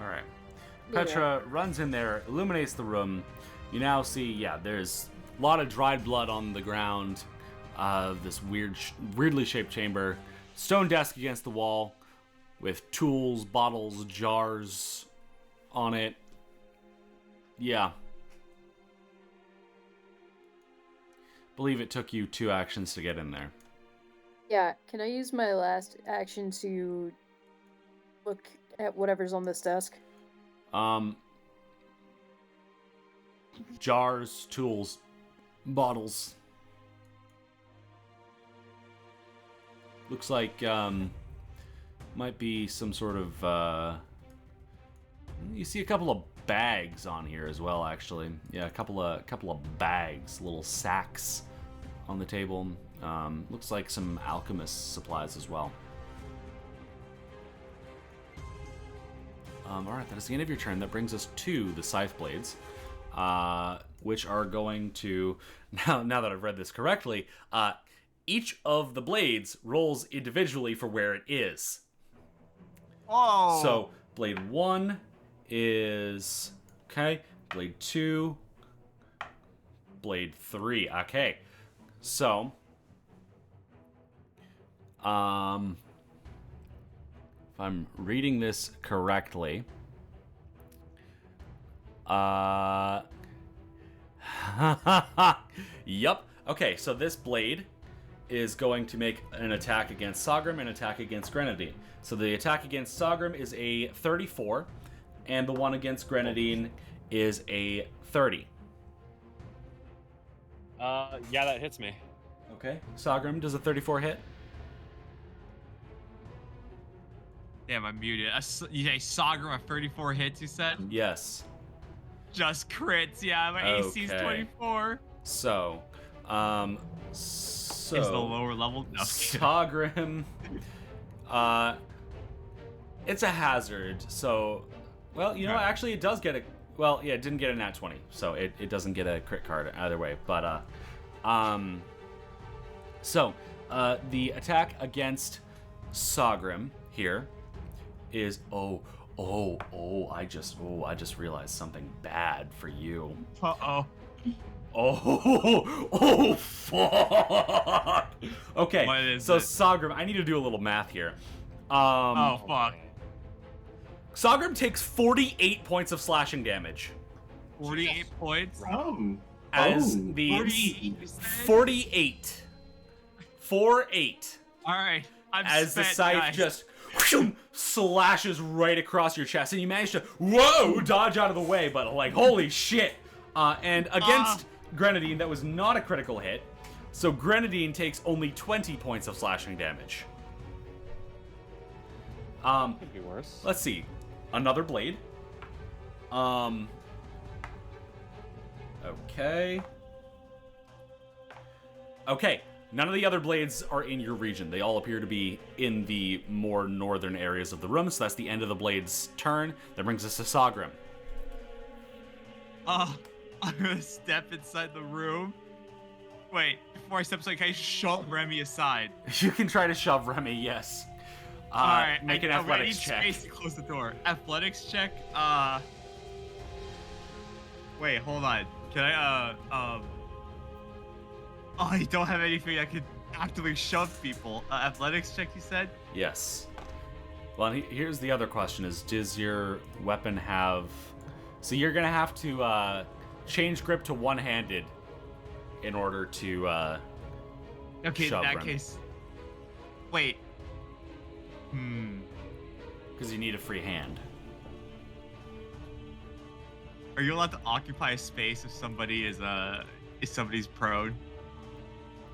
All right. Yeah. Petra runs in there, illuminates the room. You now see, there's a lot of dried blood on the ground. This weirdly shaped chamber. Stone desk against the wall with tools, bottles, jars on it. Yeah. Believe it took you 2 actions to get in there. Yeah, can I use my last action to look at whatever's on this desk? Jars, tools, bottles. Looks like might be some sort of you see a couple of bags on here as well, actually. Yeah, a couple of bags, little sacks on the table. Looks like some alchemist supplies as well. All right, that is the end of your turn. That brings us to the scythe blades, which are going to now that I've read this correctly. Each of the blades rolls individually for where it is. Oh. So blade 1 is okay. Blade 2, blade 3. Okay. So, if I'm reading this correctly, yup. Okay, so this blade is going to make an attack against Saagrim and an attack against Grenadine. So the attack against Saagrim is a 34, and the one against Grenadine is a 30. Yeah, that hits me. Okay. Saagrim, does a 34 hit? Damn, I'm muted. You say Saagrim a 34 hits, you said? Yes. Just crits, yeah. My AC's Okay. 24. So, Is the lower level? No, Saagrim, it's a hazard. So, well, you know, actually, it does get a. Well, yeah, it didn't get a nat 20, so it doesn't get a crit card either way. But the attack against Saagrim here is I just realized something bad for you. Uh-oh. Oh, fuck. Okay, What is so it? Saagrim, I need to do a little math here. Oh, fuck. Saagrim takes 48 points of slashing damage. 48 points? Oh. As Oh. the 48, you said? 48. 4-8. All right. As the scythe just slashes right across your chest, and you manage to dodge out of the way, but like holy shit! And against Grenadine, that was not a critical hit, so Grenadine takes only 20 points of slashing damage. Could be worse. Let's see, another blade. Okay. None of the other blades are in your region. They all appear to be in the more northern areas of the room, so that's the end of the blade's turn. That brings us to Saagrim. I'm gonna step inside the room. Wait, before I step inside, can I shove Remy aside? You can try to shove Remy, yes. Alright, make an athletics I check. need space to close the door. Athletics check, wait, hold on. Can I, I don't have anything that could actively shove people. Athletics check, you said? Yes. Well, here's the other question is, does your weapon have... So you're going to have to change grip to one-handed in order to okay, shove in that Remy. case... Wait. Because you need a free hand. Are you allowed to occupy a space if somebody is somebody's prone?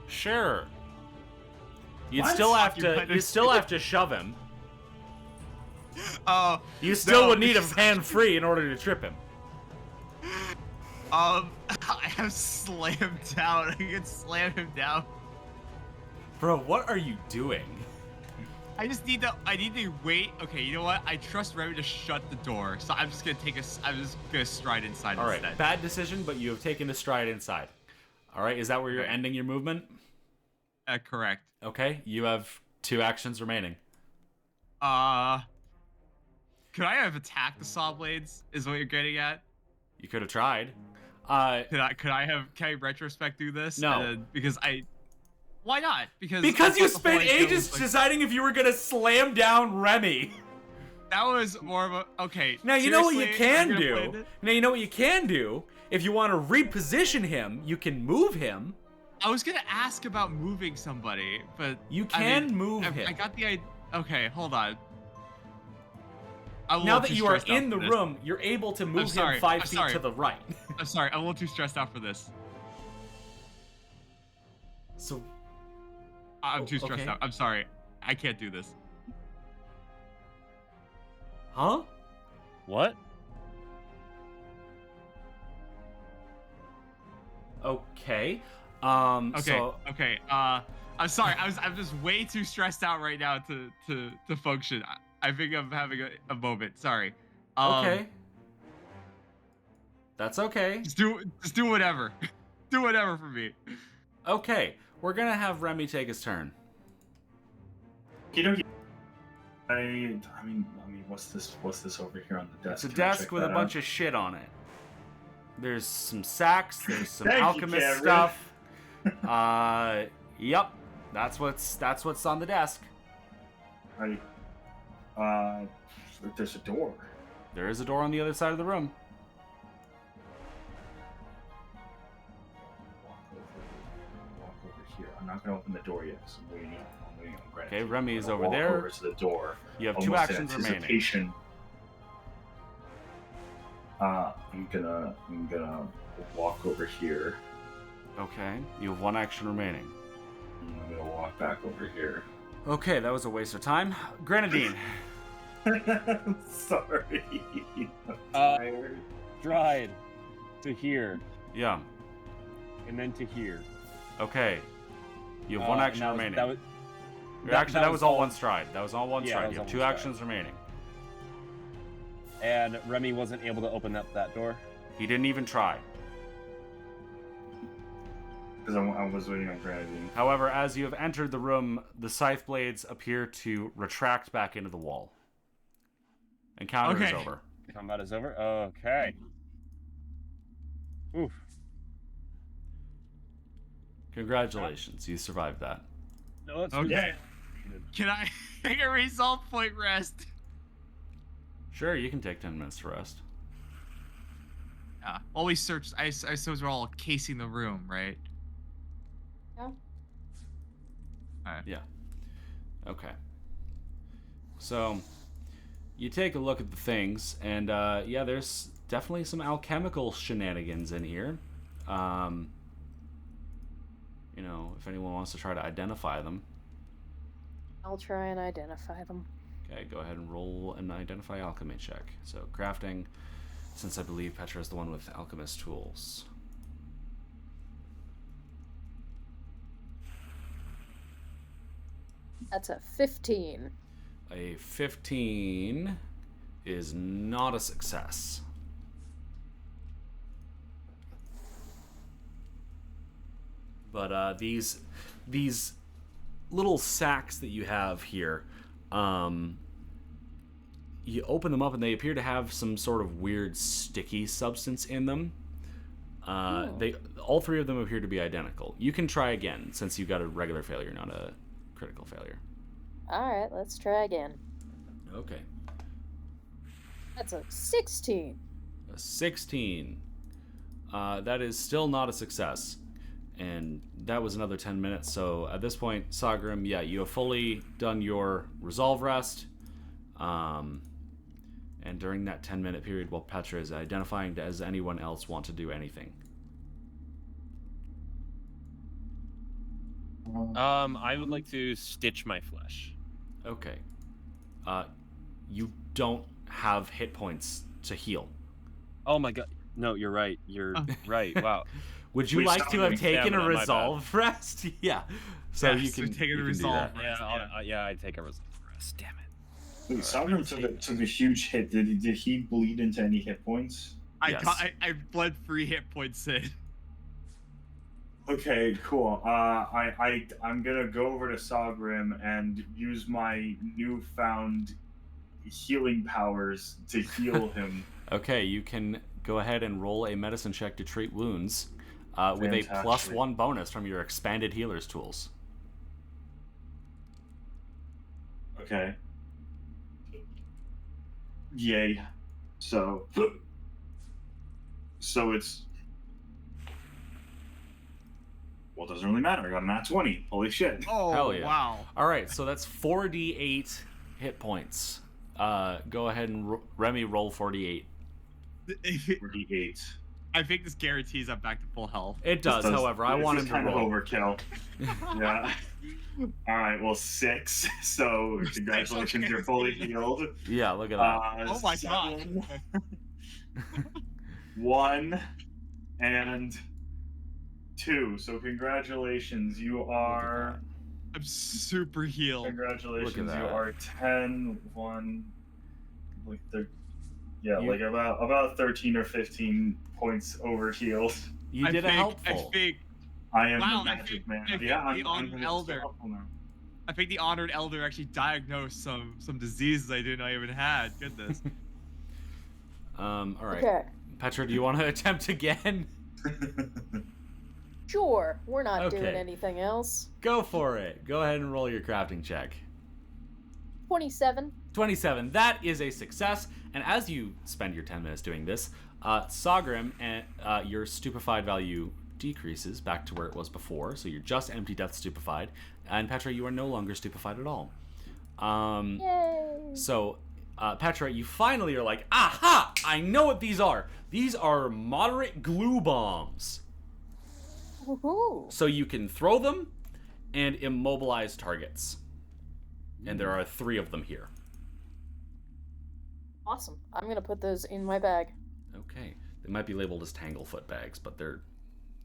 Sure. You'd What? still have to shove him. Oh. You still no, would need a because- hand free in order to trip him. I have slammed down. I can slam him down. Bro, what are you doing? I need to wait. Okay, you know what? I trust Remy to shut the door, so I'm just gonna stride inside All right, instead. bad decision, but you have taken a stride inside. All right, is that where you're Okay. ending your movement? Correct. Okay, you have 2 actions remaining. Could I have attacked the saw blades? Is what you're getting at? You could have tried. Can I retrospect do this? No. Why not? Because Because I you thought the whole spent idea ages was, like, deciding if you were gonna slam down Remy. that was more of a okay. Now you know what you seriously, can I'm gonna play do. this? Now you know what you can do. If you want to reposition him, you can move him. I was gonna ask about moving somebody, but You I can mean, move I him. got the idea. Okay, hold on. I'm a Now little that too you are stressed out in the for this. room, you're able to move sorry, him 5 I'm feet sorry. to the right. I'm sorry, I'm a little too stressed out for this. So, I'm too stressed okay. out. I'm sorry. I can't do this. huh? What? Okay. Okay. So, Okay. I'm sorry. I'm just way too stressed out right now to function. I think I'm having a moment. Sorry. okay. That's okay. Just do whatever. Do whatever for me. Okay. We're gonna have Remy take his turn. You know, I mean, what's this over here on the desk? It's a Can I desk check with a that bunch of shit on it. There's some sacks. There's some Thank you, alchemist Cameron. stuff. Yep. That's what's on the desk. There's a door. There is a door on the other side of the room. Walk over here. I'm not gonna open the door yet because I'm waiting on Grant. Okay, Remy is I'm gonna over walk there. Over to the door. You have 2 almost in actions remaining. anticipation. I'm gonna walk over here. Okay. You have 1 action remaining. And I'm gonna walk back over here. Okay, that was a waste of time. Grenadine. I'm sorry. I'm tired. Stride to here, Yeah. and then to here. Okay. You have 1 action and remaining. That was all one stride. That was all one Yeah, stride. that You was have all 2 one stride. actions remaining. And Remy wasn't able to open up that door. He didn't even try. Because I was waiting on Grenadine. However, as you have entered the room, the scythe blades appear to retract back into the wall. Encounter is Okay. over. Combat is over. Okay. Oof. Congratulations, you survived that. No, it's Okay. Can I take a resolve point rest? Sure, you can take 10 minutes to rest. Yeah. While we searched, I suppose we're all casing the room, right? Yeah. Alright. Yeah. Okay. So, you take a look at the things, and yeah, there's definitely some alchemical shenanigans in here. You know, if anyone wants to try to identify them. I'll try and identify them. Okay, go ahead and roll an identify alchemy check. So, crafting, since I believe Petra is the one with alchemist tools. That's a 15. A 15 is not a success. But these little sacks that you have here, you open them up and they appear to have some sort of weird sticky substance in them. All three of them appear to be identical. You can try again since you got a regular failure, not a critical failure. Alright, let's try again. Okay. That's a 16. A 16. That is still not a success. And that was another 10 minutes. So at this point, Saagrim, yeah, you have fully done your resolve rest. And during that 10-minute period, while Petra is identifying, does anyone else want to do anything? I would like to stitch my flesh. Okay. You don't have hit points to heal. Oh my god. No, you're right. You're right. Wow. Would you like to have taken a resolve rest? Yeah. So Yes, you can take a you can do resolve that. rest. Yeah, I'd take a resolve rest. Damn it. Wait, Saagrim took a huge hit. Did he bleed into any hit points? Yes. I bled 3 hit points in. Okay, cool. I'm gonna go over to Saagrim and use my newfound healing powers to heal him. Okay, you can go ahead and roll a medicine check to treat wounds with a Fantastic. +1 bonus from your expanded healer's tools. Okay. Yay. So it's... Well, it doesn't really matter. I got a nat 20. Holy shit. Oh, Hell yeah. wow. All right, so that's 4d8 hit points. Go ahead and Remy roll 4d8. 48. I think this guarantees I'm back to full health. It does, however, I want him to kind roll. of overkill. Yeah. All right. Well, 6. So congratulations, okay. you're fully healed. Yeah, look at that. Oh my god. 1 and 2. So congratulations, you are. I'm super healed. Congratulations, Look at you that. are 10, 1, like yeah, You- like about 13 or 15 points over healed. You did a helpful. I think I am Wow, the I magic think- man. I think Yeah, the I'm honored gonna elder. helpful now. the honored elder actually diagnosed some diseases I didn't know I even had. Goodness. All right. Okay. Petra, do you want to attempt again? Sure, we're not doing Okay. anything else. Go for it. Go ahead and roll your crafting check. 27. 27. That is a success. And as you spend your 10 minutes doing this, Saagrim, your stupefied value decreases back to where it was before. So you're just empty death stupefied. And Petra, you are no longer stupefied at all. Yay! So, Petra, you finally are like, aha! I know what these are. These are moderate glue bombs. Woohoo! So you can throw them and immobilize targets. And there are 3 of them here. Awesome. I'm gonna put those in my bag. Okay. They might be labeled as Tanglefoot bags, but they're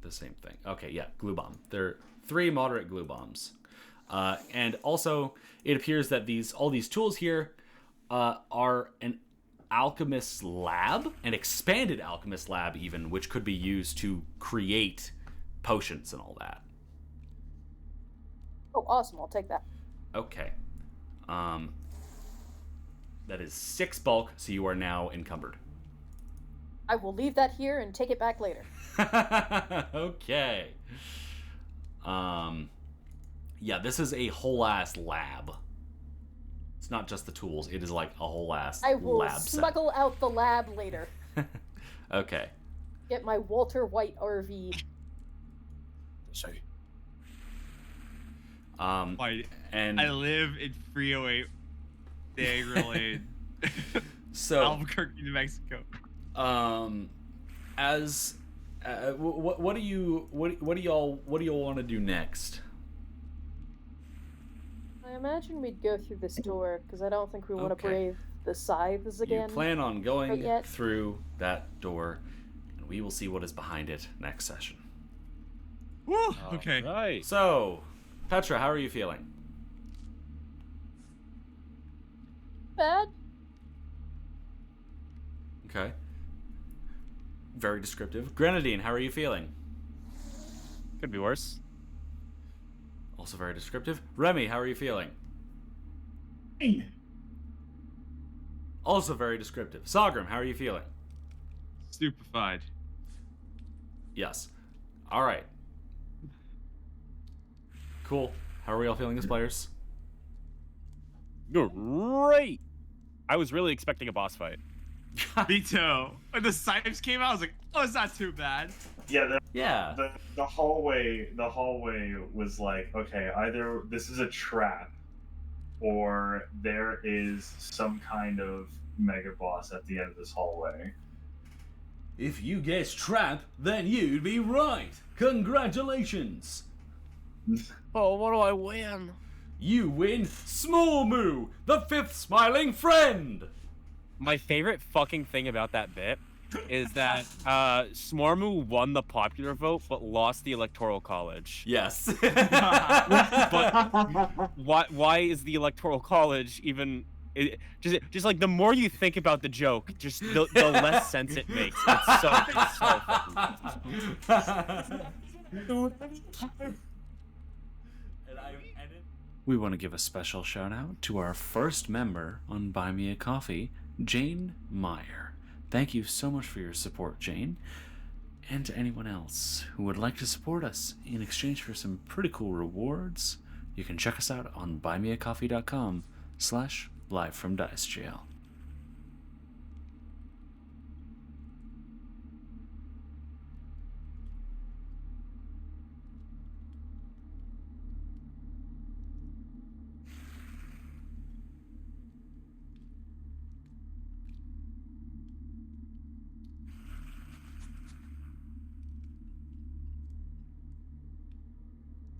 the same thing. Okay, yeah, glue bomb. They're 3 moderate glue bombs. And also, it appears that all these tools here are an alchemist's lab, an expanded alchemist lab even, which could be used to create potions and all that. Oh, awesome. I'll take that. Okay. That is 6 bulk, so you are now encumbered. I will leave that here and take it back later. Okay. Yeah, this is a whole ass lab. It's not just the tools, it is like a whole ass I will lab set. smuggle out the lab later. Okay. Get my Walter White RV. Why? And I live in 308 Niagara Lane, so Albuquerque, New Mexico. What do y'all want to do next? I imagine we'd go through this door because I don't think we want to Okay. brave the scythes again. You plan on going yet. through that door, and we will see what is behind it next session. Woo! Okay. Right. So, Petra, how are you feeling? Bad. Okay. Very descriptive. Grenadine, how are you feeling? Could be worse. Also very descriptive. Remy, how are you feeling? Also very descriptive. Saagrim, how are you feeling? Stupefied. Yes. All right. Cool. How are we all feeling as players? Great. I was really expecting a boss fight. Me too. When the scythes came out, I was like, oh, it's not too bad. Yeah, Yeah. the hallway was like, okay, either this is a trap or there is some kind of mega boss at the end of this hallway. If you guessed trap, then you'd be right. Congratulations. Oh, what do I win? You win Small Moo, the fifth smiling friend. My favorite fucking thing about that bit is that Smormu won the popular vote but lost the electoral college. Yes. But why is the electoral college even? Just like the more you think about the joke, just the less sense it makes. It's so fucking. We want to give a special shout out to our first member on Buy Me a Coffee, Jane Meyer. Thank you so much for your support, Jane. And to anyone else who would like to support us in exchange for some pretty cool rewards, you can check us out on buymeacoffee.com/livefromdicejl.